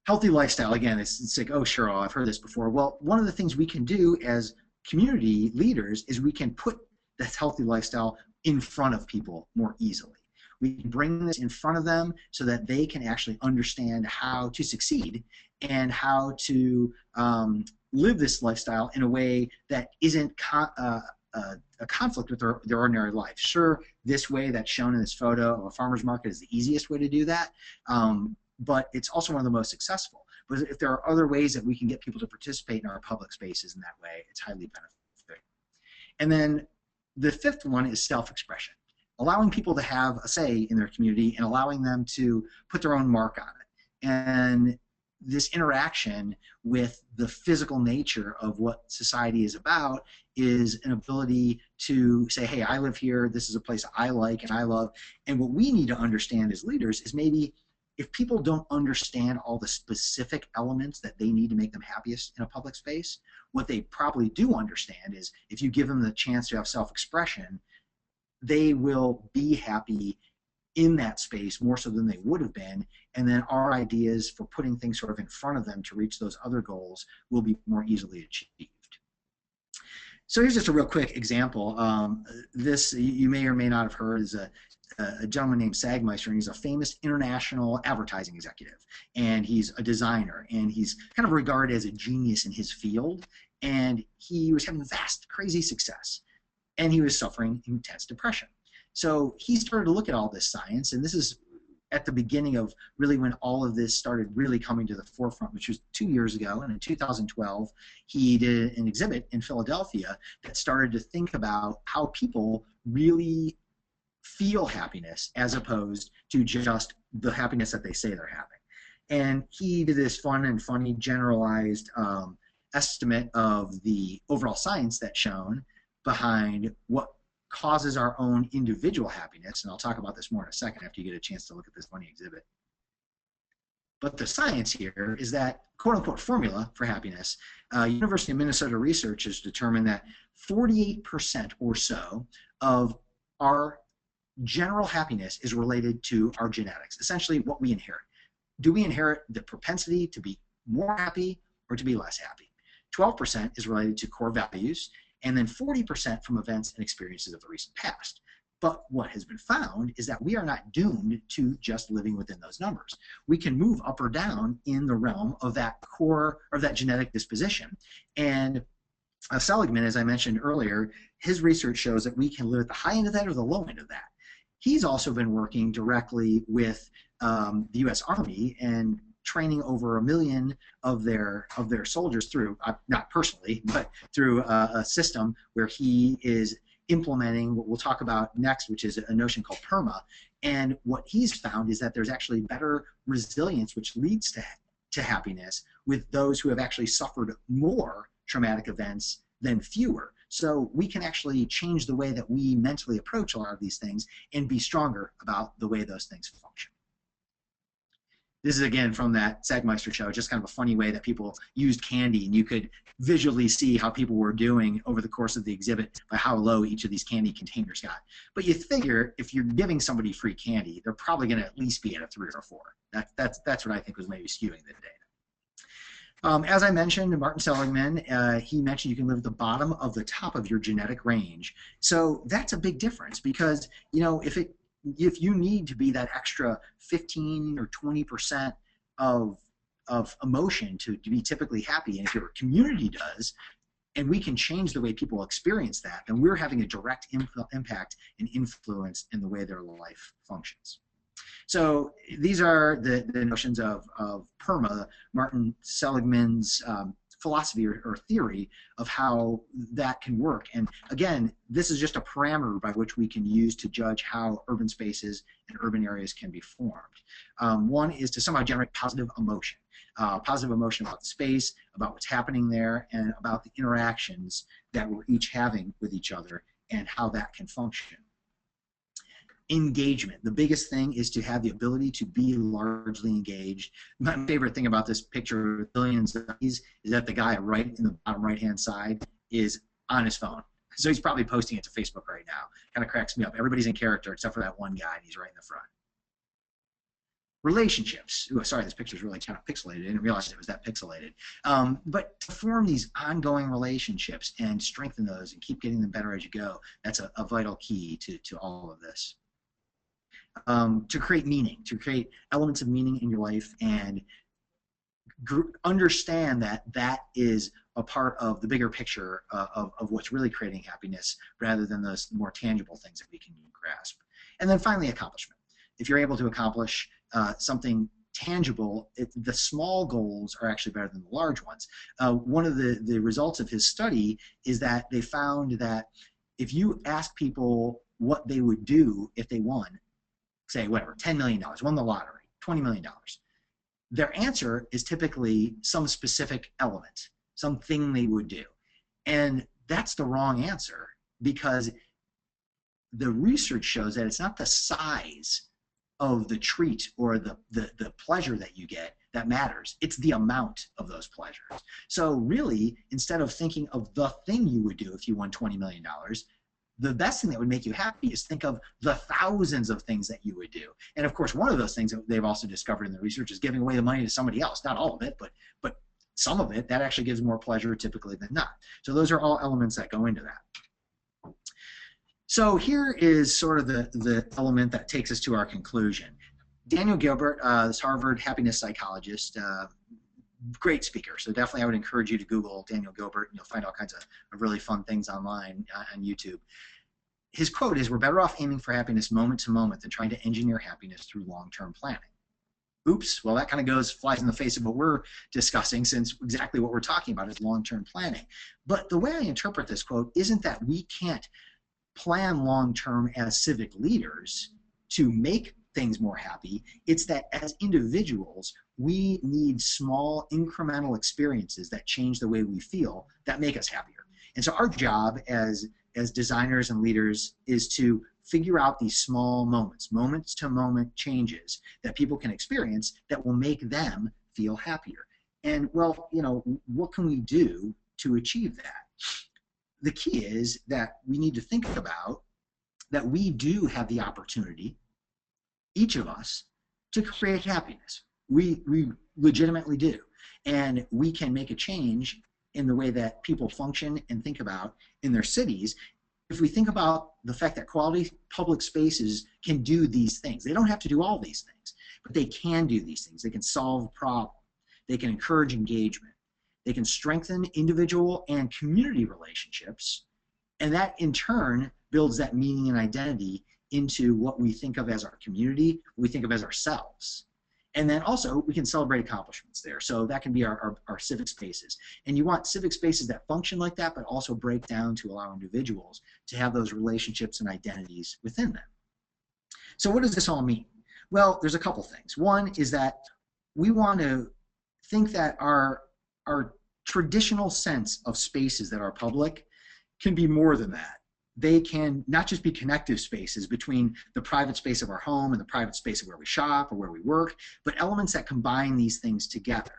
Healthy lifestyle, again, it's like, oh, sure, I've heard this before. Well, one of the things we can do as community leaders is we can put that healthy lifestyle in front of people more easily. We can bring this in front of them so that they can actually understand how to succeed and how to live this lifestyle in a way that isn't a conflict with their ordinary life. Sure, this way that's shown in this photo of a farmer's market is the easiest way to do that, but it's also one of the most successful. But if there are other ways that we can get people to participate in our public spaces in that way, it's highly beneficial. And then the fifth one is self-expression. Allowing people to have a say in their community and allowing them to put their own mark on it. And this interaction with the physical nature of what society is about is an ability to say, hey, I live here, this is a place I like and I love. And what we need to understand as leaders is maybe if people don't understand all the specific elements that they need to make them happiest in a public space, what they probably do understand is if you give them the chance to have self-expression, they will be happy in that space more so than they would have been, and then our ideas for putting things sort of in front of them to reach those other goals will be more easily achieved. So here's just a real quick example. This you may or may not have heard is a gentleman named Sagmeister, and he's a famous international advertising executive, and he's a designer, and he's kind of regarded as a genius in his field, and he was having vast, crazy success. And he was suffering intense depression. So he started to look at all this science, and this is at the beginning of really when all of this started really coming to the forefront, which was 2 years ago. And in 2012, he did an exhibit in Philadelphia that started to think about how people really feel happiness as opposed to just the happiness that they say they're having. And he did this fun and funny generalized estimate of the overall science that's shown behind what causes our own individual happiness, and I'll talk about this more in a second after you get a chance to look at this funny exhibit. But the science here is that quote-unquote formula for happiness, University of Minnesota research has determined that 48% or so of our general happiness is related to our genetics, essentially what we inherit. Do we inherit the propensity to be more happy or to be less happy? 12% is related to core values, and then 40% from events and experiences of the recent past. But what has been found is that we are not doomed to just living within those numbers. We can move up or down in the realm of that core, or that genetic disposition. And Seligman, as I mentioned earlier, his research shows that we can live at the high end of that or the low end of that. He's also been working directly with the U.S. Army and training over 1 million of their soldiers through, not personally, but through a system where he is implementing what we'll talk about next, which is a notion called PERMA. And what he's found is that there's actually better resilience, which leads to happiness with those who have actually suffered more traumatic events than fewer. So we can actually change the way that we mentally approach a lot of these things and be stronger about the way those things function. This is again from that Sagmeister show, just kind of a funny way that people used candy, and you could visually see how people were doing over the course of the exhibit by how low each of these candy containers got. But you figure if you're giving somebody free candy, they're probably going to at least be at a 3 or a 4. That's what I think was maybe skewing the data. As I mentioned, Martin Seligman, he mentioned you can live at the bottom of the top of your genetic range. So that's a big difference because, you know, if you need to be that extra 15 or 20% of emotion to be typically happy, and if your community does, and we can change the way people experience that, then we're having a direct impact and influence in the way their life functions. So these are the notions of PERMA, Martin Seligman's philosophy or theory of how that can work. And again, this is just a parameter by which we can use to judge how urban spaces and urban areas can be formed. One is to somehow generate positive emotion about the space, about what's happening there, and about the interactions that we're each having with each other and how that can function. Engagement. The biggest thing is to have the ability to be largely engaged. My favorite thing about this picture with billions of these is that the guy right in the bottom right-hand side is on his phone. So he's probably posting it to Facebook right now. Kind of cracks me up. Everybody's in character except for that one guy, and he's right in the front. Relationships. Ooh, sorry, this picture is really kind of pixelated. I didn't realize it was that pixelated. But to form these ongoing relationships and strengthen those and keep getting them better as you go, that's a vital key to all of this. To create meaning, to create elements of meaning in your life, and understand that that is a part of the bigger picture of what's really creating happiness rather than those more tangible things that we can grasp. And then finally, accomplishment. If you're able to accomplish something tangible, the small goals are actually better than the large ones. One of the results of his study is that they found that if you ask people what they would do if they won, say, whatever, $10 million, won the lottery, $20 million. Their answer is typically some specific element, something they would do. And that's the wrong answer because the research shows that it's not the size of the treat or the pleasure that you get that matters. It's the amount of those pleasures. So really, instead of thinking of the thing you would do if you won $20 million, the best thing that would make you happy is think of the thousands of things that you would do. And of course, one of those things that they've also discovered in the research is giving away the money to somebody else. Not all of it, but some of it. That actually gives more pleasure typically than not. So those are all elements that go into that. So here is sort of the element that takes us to our conclusion. Daniel Gilbert, this Harvard happiness psychologist, great speaker. So definitely I would encourage you to Google Daniel Gilbert, and you'll find all kinds of really fun things online on YouTube. His quote is, "We're better off aiming for happiness moment to moment than trying to engineer happiness through long-term planning." Oops, well that kind of flies in the face of what we're discussing, since exactly what we're talking about is long-term planning. But the way I interpret this quote isn't that we can't plan long-term as civic leaders to make things more happy. It's that as individuals, we need small incremental experiences that change the way we feel that make us happier. And so our job as designers and leaders is to figure out these small moments, moment-to-moment changes that people can experience that will make them feel happier. And well, you know, what can we do to achieve that? The key is that we need to think about that we do have the opportunity, each of us, to create happiness. We legitimately do. And we can make a change in the way that people function and think about in their cities if we think about the fact that quality public spaces can do these things. They don't have to do all these things, but they can do these things. They can solve problems. They can encourage engagement. They can strengthen individual and community relationships, and that in turn builds that meaning and identity into what we think of as our community, what we think of as ourselves. And then also we can celebrate accomplishments there. So that can be our civic spaces. And you want civic spaces that function like that, but also break down to allow individuals to have those relationships and identities within them. So what does this all mean? Well, there's a couple things. One is that we want to think that our traditional sense of spaces that are public can be more than that. They can not just be connective spaces between the private space of our home and the private space of where we shop or where we work, but elements that combine these things together.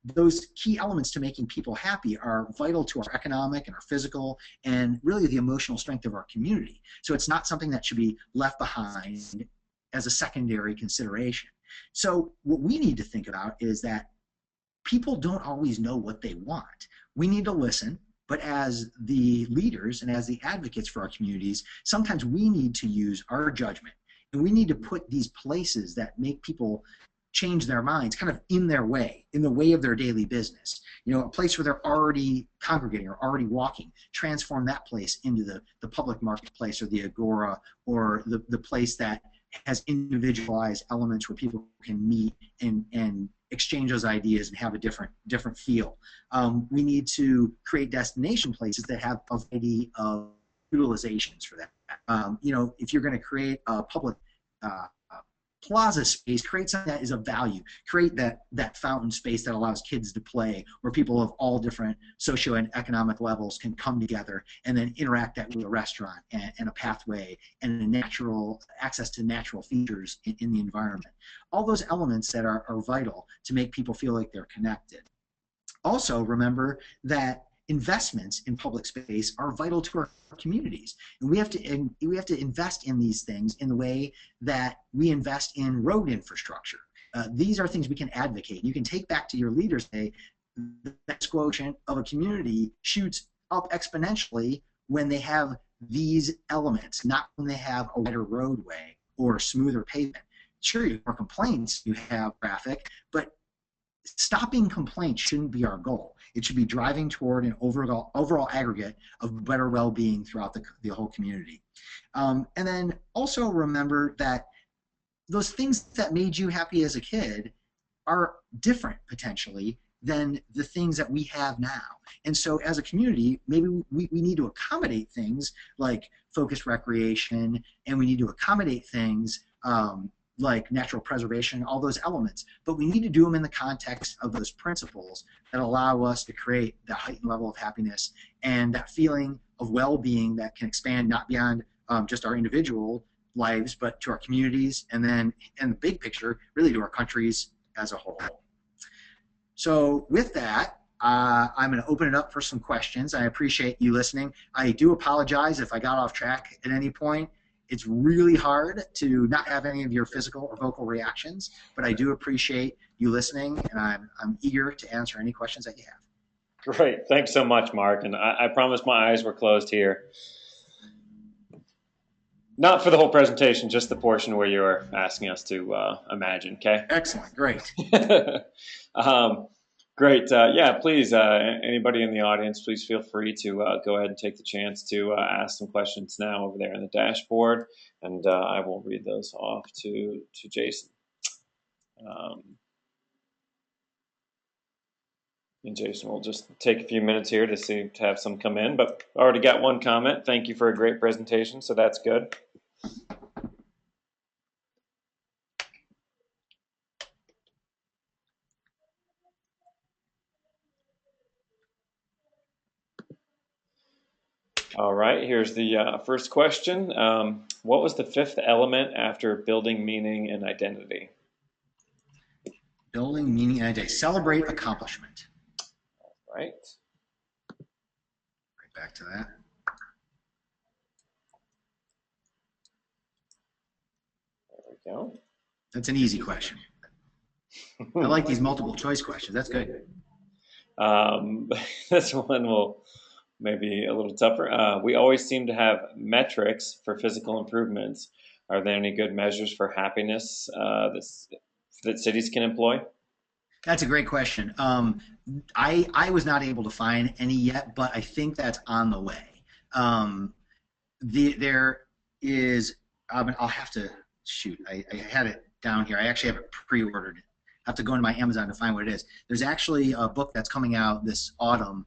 Those key elements to making people happy are vital to our economic and our physical and really the emotional strength of our community. So it's not something that should be left behind as a secondary consideration. So what we need to think about is that people don't always know what they want. We need to listen, but as the leaders and as the advocates for our communities, sometimes we need to use our judgment, and we need to put these places that make people change their minds kind of in their way, in the way of their daily business. You know, a place where they're already congregating or already walking, transform that place into the public marketplace or the agora or the place that has individualized elements where people can meet and exchange those ideas and have a different feel. We need to create destination places that have a variety of utilizations for that. You know, if you're going to create a public plaza space, create something that is of value. Create that fountain space that allows kids to play, where people of all different socio and economic levels can come together and then interact that with a restaurant and a pathway and a natural access to natural features in the environment. All those elements that are vital to make people feel like they're connected. Also, remember that investments in public space are vital to our communities, and we have to invest in these things in the way that we invest in road infrastructure. These are things we can advocate. You can take back to your leaders, say the next quotient of a community shoots up exponentially when they have these elements, not when they have a wider roadway or smoother pavement. Sure, you have more complaints, you have traffic, but stopping complaints shouldn't be our goal. It should be driving toward an overall aggregate of better well-being throughout the whole community. And then also remember that those things that made you happy as a kid are different potentially than the things that we have now. And so as a community, maybe we need to accommodate things like focused recreation, and we need to accommodate things like natural preservation, all those elements. But we need to do them in the context of those principles that allow us to create that heightened level of happiness and that feeling of well-being that can expand not beyond just our individual lives, but to our communities, and then in the big picture, really to our countries as a whole. So with that, I'm going to open it up for some questions. I appreciate you listening. I do apologize if I got off track at any point. It's really hard to not have any of your physical or vocal reactions, but I do appreciate you listening, and I'm eager to answer any questions that you have. Great. Thanks so much, Mark. And I promise my eyes were closed here. Not for the whole presentation, just the portion where you were asking us to imagine, okay? Excellent. Great. Great. Yeah, please, anybody in the audience, please feel free to go ahead and take the chance to ask some questions now over there in the dashboard, and I will read those off to Jason. And Jason will just take a few minutes here to have some come in, but I already got one comment. Thank you for a great presentation, so that's good. All right, here's the first question. What was the fifth element after building meaning and identity? Building meaning and identity. Celebrate accomplishment. All right. Right back to that. There we go. That's an easy question. I like these multiple choice questions. That's good. This one will maybe a little tougher. We always seem to have metrics for physical improvements. Are there any good measures for happiness that cities can employ? That's a great question. I was not able to find any yet, but I think that's on the way. There is, I'll have to, shoot, I had it down here. I actually have it pre-ordered. I have to go into my Amazon to find what it is. There's actually a book that's coming out this autumn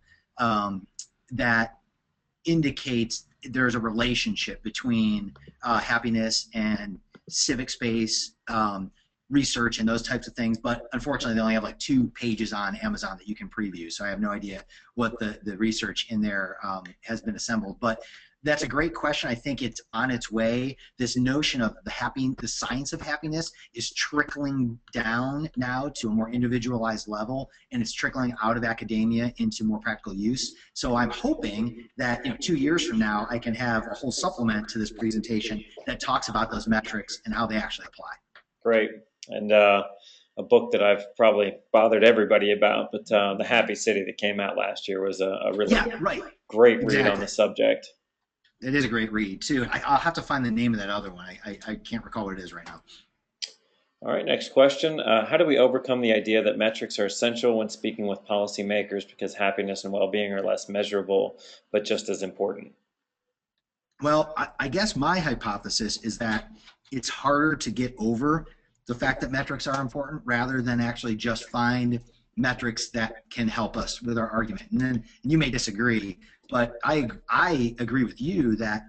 that indicates there's a relationship between happiness and civic space, research and those types of things. But unfortunately, they only have like 2 pages on Amazon that you can preview. So I have no idea what the research in there has been assembled. But that's a great question. I think it's on its way. This notion of the science of happiness is trickling down now to a more individualized level, and it's trickling out of academia into more practical use. So I'm hoping that 2 years from now, I can have a whole supplement to this presentation that talks about those metrics and how they actually apply. Great. And a book that I've probably bothered everybody about, but The Happy City that came out last year was a really great read on the subject. It is a great read, too. I'll have to find the name of that other one. I can't recall what it is right now. All right, next question. How do we overcome the idea that metrics are essential when speaking with policymakers because happiness and well-being are less measurable, but just as important? Well, I guess my hypothesis is that it's harder to get over the fact that metrics are important rather than actually just find metrics that can help us with our argument. And you may disagree, but I agree with you that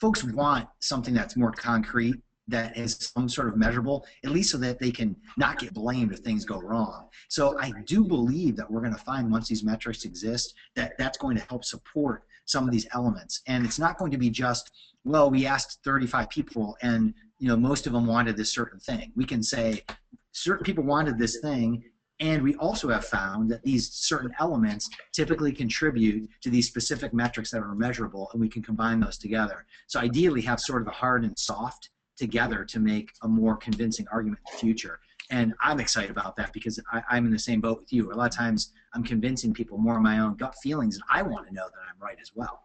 folks want something that's more concrete, that is some sort of measurable, at least so that they can not get blamed if things go wrong. So I do believe that we're going to find, once these metrics exist, that that's going to help support some of these elements. And it's not going to be just, well, we asked 35 people and most of them wanted this certain thing. We can say certain people wanted this thing, and we also have found that these certain elements typically contribute to these specific metrics that are measurable, and we can combine those together. So ideally have sort of a hard and soft together to make a more convincing argument in the future. And I'm excited about that because I'm in the same boat with you. A lot of times I'm convincing people more of my own gut feelings, and I want to know that I'm right as well.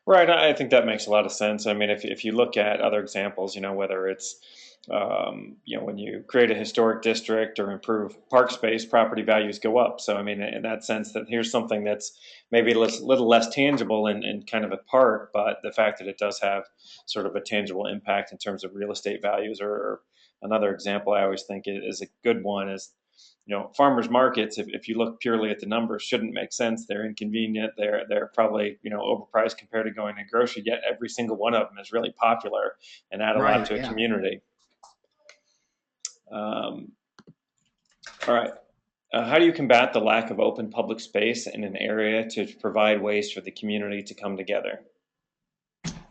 Right, I think that makes a lot of sense. I mean, if you look at other examples, whether it's when you create a historic district or improve park space, property values go up. So, I mean, in that sense, that here's something that's maybe a little less tangible in kind of a park, but the fact that it does have sort of a tangible impact in terms of real estate values. Or another example I always think is a good one is, farmers markets, if you look purely at the numbers, shouldn't make sense. They're inconvenient. They're probably, overpriced compared to going to grocery. Yet every single one of them is really popular and add a lot to a community. All right. How do you combat the lack of open public space in an area to provide ways for the community to come together?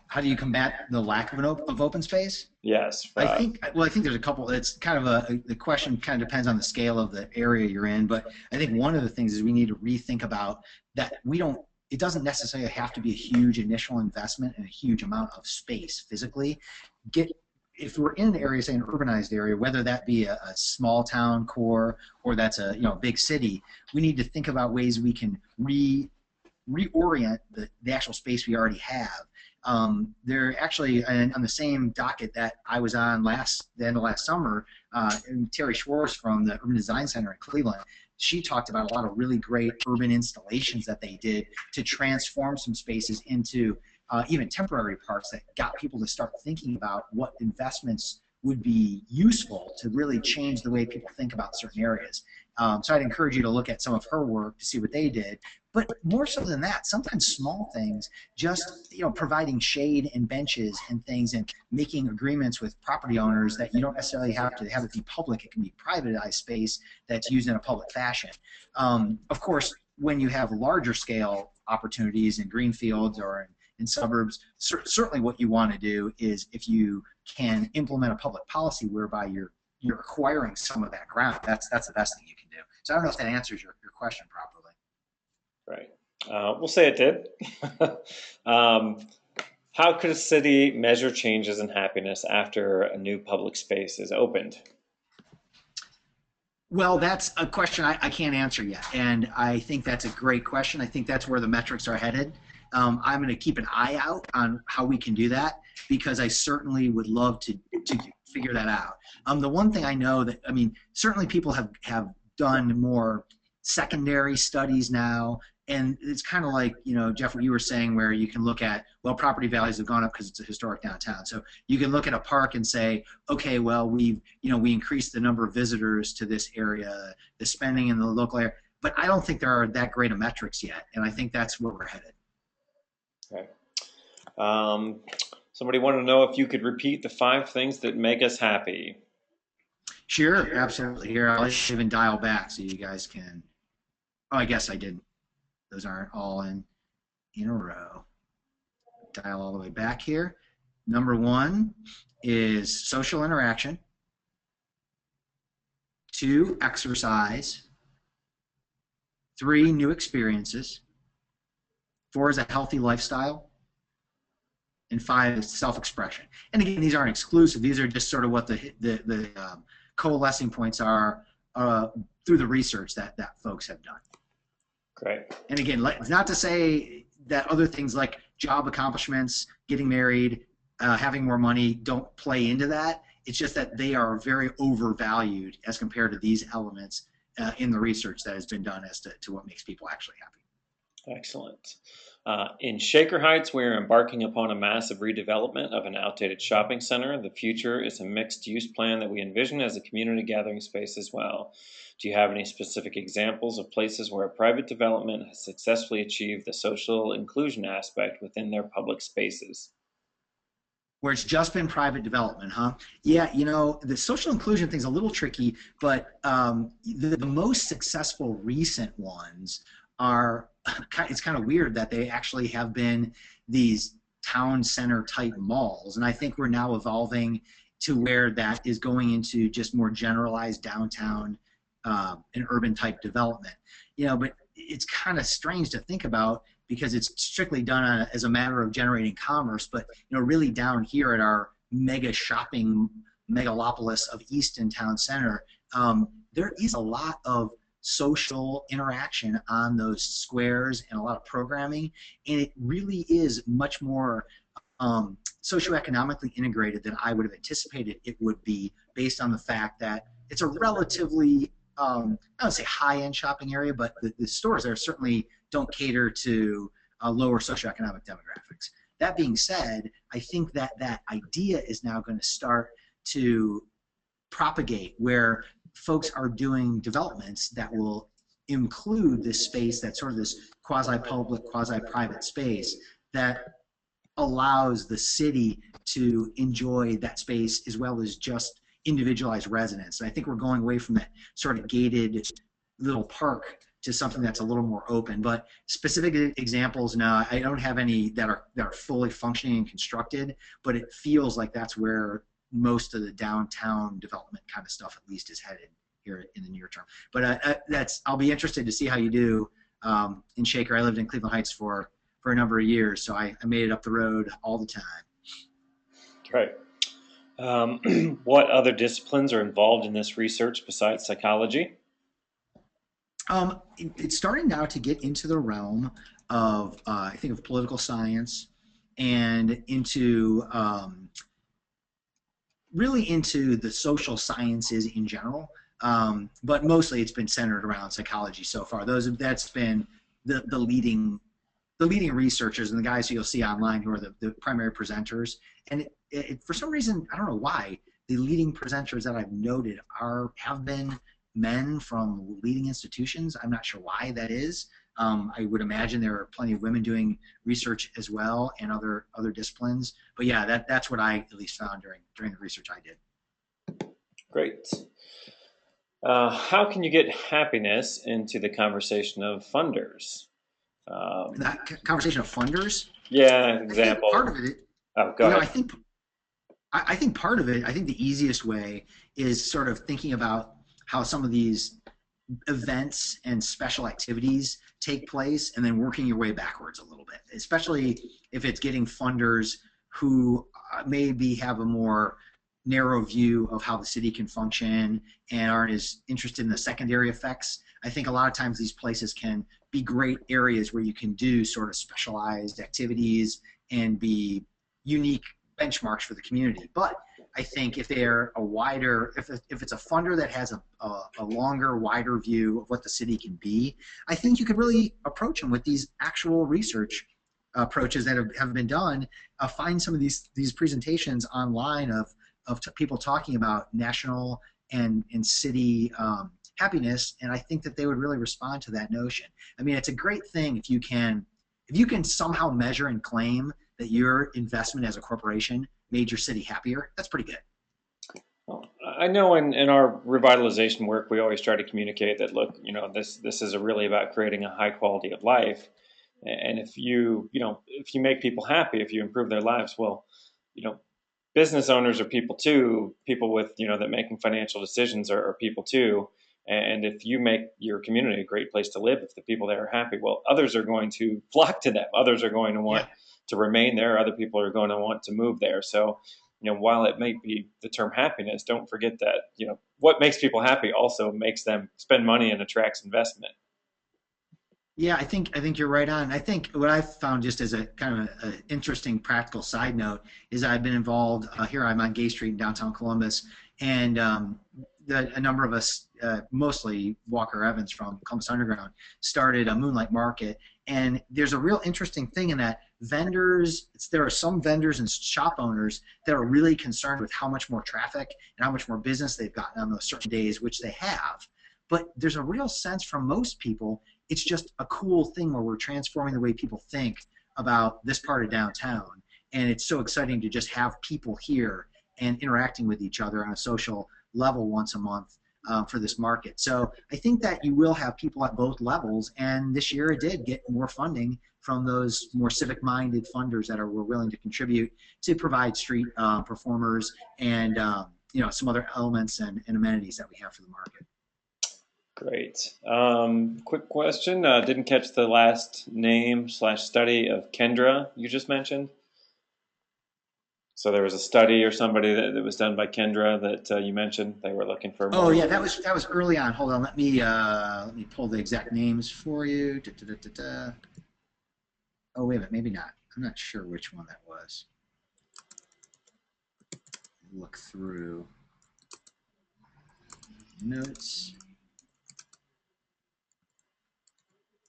How do you combat the lack of open space? Yes. I think there's a couple. It's kind of the question kind of depends on the scale of the area you're in, but I think one of the things is we need to rethink about that. It doesn't necessarily have to be a huge initial investment and a huge amount of space physically. If we're in an area, say an urbanized area, whether that be a small town core or that's a big city, we need to think about ways we can reorient the actual space we already have. They're actually on the same docket that I was on the end of last summer, Terry Schwartz from the Urban Design Center in Cleveland. She talked about a lot of really great urban installations that they did to transform some spaces into even temporary parks that got people to start thinking about what investments would be useful to really change the way people think about certain areas. So I'd encourage you to look at some of her work to see what they did. But more so than that, sometimes small things, just providing shade and benches and things, and making agreements with property owners that you don't necessarily have to have it be public. It can be privatized space that's used in a public fashion. Of course, when you have larger scale opportunities in greenfields or in suburbs, certainly what you want to do is, if you can implement a public policy whereby you're acquiring some of that ground, that's the best thing you can do. So I don't know if that answers your question properly. Right. We'll say it did. How could a city measure changes in happiness after a new public space is opened? Well, that's a question I can't answer yet, and I think that's a great question. I think that's where the metrics are headed. I'm going to keep an eye out on how we can do that, because I certainly would love to figure that out. The one thing I know that, certainly people have done more secondary studies now, and it's kind of like, Jeff, what you were saying, where you can look at, well, property values have gone up because it's a historic downtown. So you can look at a park and say, okay, well, we increased the number of visitors to this area, the spending in the local area, but I don't think there are that great of metrics yet, and I think that's where we're headed. Okay. Somebody wanted to know if you could repeat the 5 things that make us happy. Sure, absolutely. Here, I'll even dial back so you guys can. Oh, I guess I didn't. Those aren't all in a row. Dial all the way back here. Number one is social interaction. Two, exercise. Three, new experiences. Four is a healthy lifestyle. And five is self-expression. And again, these aren't exclusive. These are just sort of what the coalescing points are through the research that folks have done. Great. And again, it's not to say that other things like job accomplishments, getting married, having more money don't play into that. It's just that they are very overvalued as compared to these elements in the research that has been done as to what makes people actually happy. Excellent. In Shaker Heights, we are embarking upon a massive redevelopment of an outdated shopping center. The future is a mixed-use plan that we envision as a community gathering space as well. Do you have any specific examples of places where a private development has successfully achieved the social inclusion aspect within their public spaces? Where it's just been private development, huh? Yeah, the social inclusion thing's a little tricky, but the most successful recent ones are, it's kind of weird that they actually have been these town center type malls, and I think we're now evolving to where that is going into just more generalized downtown and urban type development. But it's kind of strange to think about because it's strictly done as a matter of generating commerce, but really down here at our mega shopping megalopolis of Easton Town Center, there is a lot of social interaction on those squares and a lot of programming, and it really is much more socioeconomically integrated than I would have anticipated it would be, based on the fact that it's a relatively I don't say high-end shopping area, but the stores there certainly don't cater to lower socioeconomic demographics. That being said, I think that idea is now going to start to propagate where folks are doing developments that will include this space, that's sort of this quasi-public, quasi-private space that allows the city to enjoy that space as well as just individualized residents. And I think we're going away from that sort of gated little park to something that's a little more open. But specific examples, no, I don't have any that are fully functioning and constructed, but it feels like that's where most of the downtown development kind of stuff at least is headed here in the near term. But I'll be interested to see how you do in Shaker. I lived in Cleveland Heights for a number of years, so I made it up the road all the time. Right. What other disciplines are involved in this research besides psychology? It's starting now to get into the realm of, I think, of political science and into really into the social sciences in general. But mostly it's been centered around psychology so far. That's been the leading researchers and the guys who you'll see online who are the primary presenters. And for some reason, I don't know why, the leading presenters that I've noted have been men from leading institutions. I'm not sure why that is. I would imagine there are plenty of women doing research as well and other disciplines. But yeah, that's what I at least found during the research I did. Great. How can you get happiness into the conversation of funders? That conversation of funders? Yeah, example. Part of it. Oh, go ahead. I think part of it, I think the easiest way is sort of thinking about how some of these events and special activities take place and then working your way backwards a little bit, especially if it's getting funders who maybe have a more narrow view of how the city can function and aren't as interested in the secondary effects. I think a lot of times these places can be great areas where you can do sort of specialized activities and be unique benchmarks for the community. But I think if they're if it's a funder that has a longer, wider view of what the city can be, I think you could really approach them with these actual research approaches that have been done. Find some of these presentations online of people talking about national and city happiness, and I think that they would really respond to that notion. I mean, it's a great thing if you can somehow measure and claim that your investment as a corporation made your city happier. That's pretty good. Well, I know in our revitalization work, we always try to communicate that, look, this is really about creating a high quality of life. And if if you make people happy, if you improve their lives, well, you know, business owners are people too. People with, that making financial decisions are people too. And if you make your community a great place to live, if the people there are happy, well, others are going to flock to them. Others are going to want Yeah. to remain there. Other people are going to want to move there. So, while it may be the term happiness, don't forget that, what makes people happy also makes them spend money and attracts investment. Yeah, I think you're right on. I think what I've found, just as a kind of a interesting practical side note, is I've been involved here. I'm on Gay Street in downtown Columbus, and a number of us, mostly Walker Evans from Columbus Underground, started a Moonlight Market. And there's a real interesting thing in that there are some vendors and shop owners that are really concerned with how much more traffic and how much more business they've gotten on those certain days, which they have. But there's a real sense from most people, it's just a cool thing where we're transforming the way people think about this part of downtown. And it's so exciting to just have people here and interacting with each other on a social level once a month for this market. So I think that you will have people at both levels, and this year it did get more funding from those more civic-minded funders that were willing to contribute to provide street performers and some other elements and amenities that we have for the market. Great. Quick question. Didn't catch the last name/study of Kendra you just mentioned. So there was a study or somebody that was done by Kendra that you mentioned. They were looking for more. Oh yeah, that was early on. Hold on, let me pull the exact names for you. Oh wait a minute, maybe not. I'm not sure which one that was. Look through notes.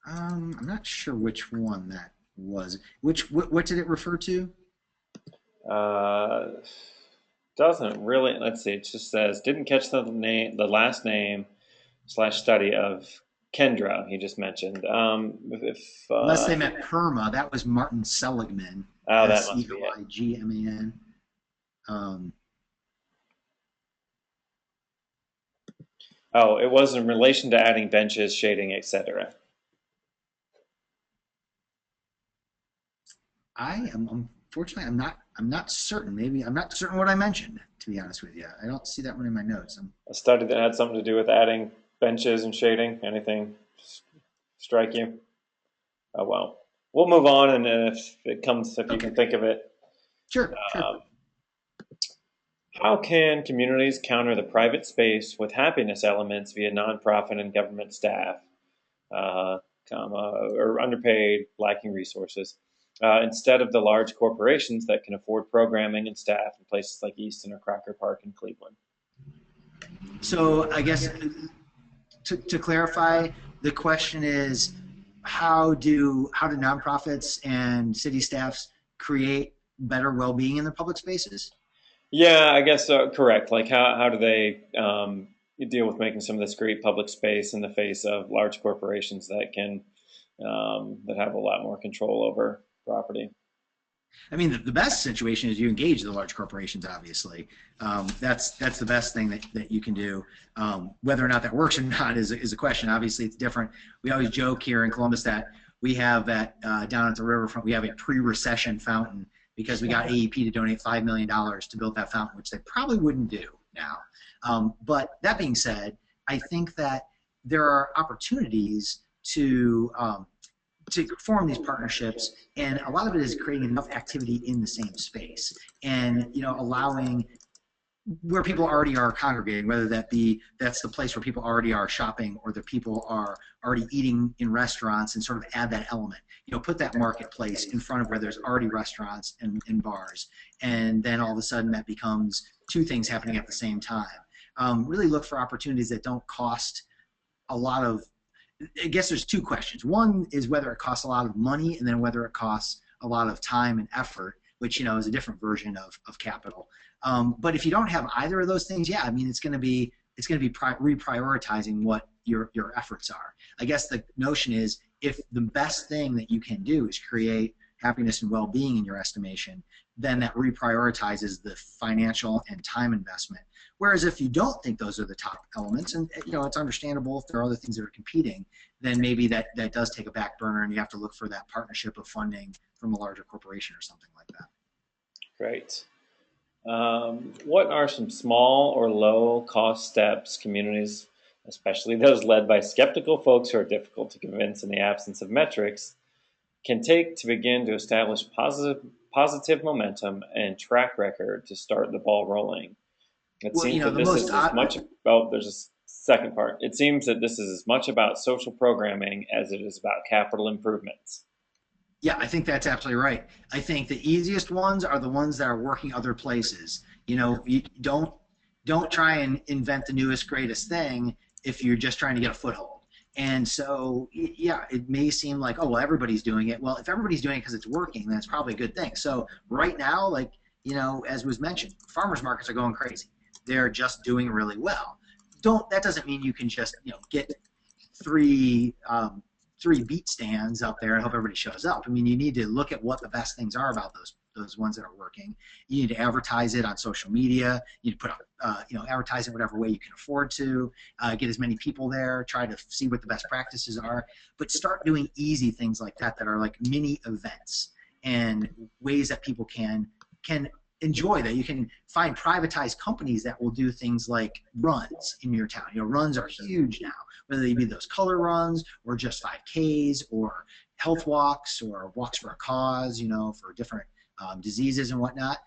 I'm not sure which one that was. What did it refer to? Doesn't really. Let's see. It just says didn't catch the last name/study of Kendra. He just mentioned. Unless they meant PERMA, that was Martin Seligman. Oh, that must be it. Seligman. It was in relation to adding benches, shading, etc. Unfortunately, I'm not certain. Maybe I'm not certain what I mentioned, to be honest with you. I don't see that one in my notes. A study that had something to do with adding benches and shading. Anything strike you? Oh well, we'll move on, and if it comes, if you can think of it. Sure. How can communities counter the private space with happiness elements via nonprofit and government staff, or underpaid, lacking resources, instead of the large corporations that can afford programming and staff in places like Easton or Crocker Park in Cleveland? So I guess to clarify, the question is how do nonprofits and city staffs create better well-being in their public spaces? Yeah, I guess correct. Like how do they deal with making some of this great public space in the face of large corporations that can that have a lot more control over property? I mean, the best situation is you engage the large corporations, obviously. That's the best thing that you can do. Whether or not that works or not is a question. Obviously, it's different. We always joke here in Columbus that we have down at the riverfront, we have a pre-recession fountain because we got AEP to donate $5 million to build that fountain, which they probably wouldn't do now. But that being said, I think that there are opportunities to form these partnerships, and a lot of it is creating enough activity in the same space, and allowing where people already are congregating, whether that's the place where people already are shopping or the people are already eating in restaurants, and sort of add that element. Put that marketplace in front of where there's already restaurants and bars, and then all of a sudden that becomes two things happening at the same time. Really look for opportunities that don't cost a lot of. I guess there's two questions. One is whether it costs a lot of money, and then whether it costs a lot of time and effort, which is a different version of capital. But if you don't have either of those things, yeah, I mean it's going to be reprioritizing what your efforts are. I guess the notion is if the best thing that you can do is create happiness and well-being in your estimation, then that reprioritizes the financial and time investment. Whereas if you don't think those are the top elements, and it's understandable if there are other things that are competing, then maybe that does take a back burner, and you have to look for that partnership of funding from a larger corporation or something like that. Great. What are some small or low cost steps communities, especially those led by skeptical folks who are difficult to convince in the absence of metrics, can take to begin to establish positive momentum and track record to start the ball rolling? It Well, seems that the this most is as much about, there's a second part. It seems that this is as much about social programming as it is about capital improvements. Yeah, I think that's absolutely right. I think the easiest ones are the ones that are working other places. You don't try and invent the newest greatest thing if you're just trying to get a foothold. And so, yeah, it may seem like, oh, well, everybody's doing it. Well, if everybody's doing it because it's working, then it's probably a good thing. So right now, like, as was mentioned, farmers markets are going crazy. They're just doing really well. That doesn't mean you can just, get three beat stands out there and hope everybody shows up. I mean, you need to look at what the best things are about those ones that are working. You need to advertise it on social media. You need to put up, advertise it whatever way you can afford to. Get as many people there. Try to see what the best practices are. But start doing easy things like that are like mini events and ways that people can enjoy that. You can find privatized companies that will do things like runs in your town. Runs are huge now, whether they be those color runs or just 5Ks or health walks or walks for a cause, for different diseases and whatnot.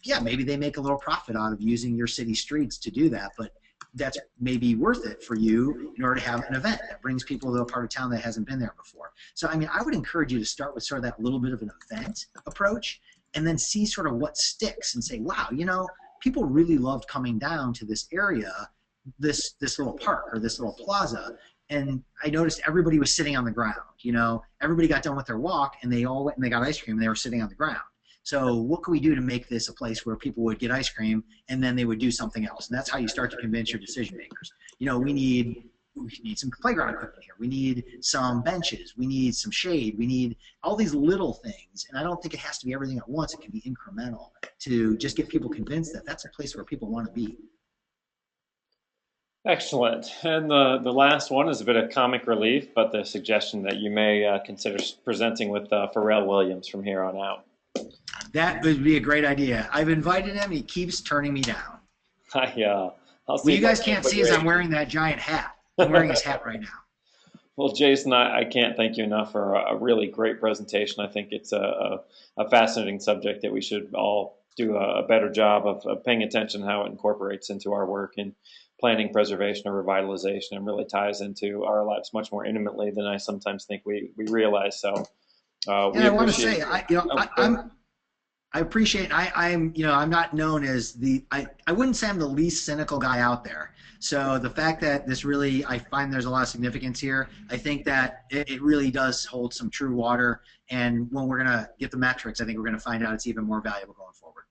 Yeah, maybe they make a little profit out of using your city streets to do that, but that's maybe worth it for you in order to have an event that brings people to a part of town that hasn't been there before. So, I mean, I would encourage you to start with sort of that little bit of an event approach and then see sort of what sticks and say, wow, people really loved coming down to this area, this little park or this little plaza, and I noticed everybody was sitting on the ground. Everybody got done with their walk and they all went and they got ice cream and they were sitting on the ground. So what can we do to make this a place where people would get ice cream and then they would do something else? And that's how you start to convince your decision makers. We need some playground equipment here. We need some benches. We need some shade. We need all these little things. And I don't think it has to be everything at once. It can be incremental to just get people convinced that that's a place where people want to be. Excellent. And the last one is a bit of comic relief, but the suggestion that you may consider presenting with Pharrell Williams from here on out. That would be a great idea. I've invited him. He keeps turning me down. I'll see. Well, you guys can't see as I'm wearing that giant hat. I'm wearing his hat right now. Well, Jason, I can't thank you enough for a really great presentation. I think it's a fascinating subject that we should all do a better job of paying attention to how it incorporates into our work in planning, preservation, or revitalization, and really ties into our lives much more intimately than I sometimes think we realize. So, I want to say, I appreciate. I'm not known as I wouldn't say I'm the least cynical guy out there. So the fact that this really, I find there's a lot of significance here. I think that it really does hold some true water. And when we're gonna get the metrics, I think we're gonna find out it's even more valuable going forward.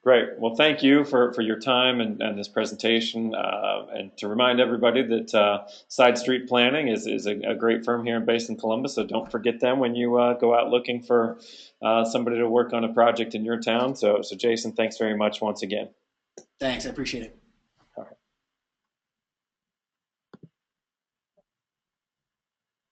Great. Well, thank you for your time and this presentation. And to remind everybody that Side Street Planning is a great firm here based in Columbus. So don't forget them when you go out looking for somebody to work on a project in your town. So Jason, thanks very much once again. Thanks. I appreciate it.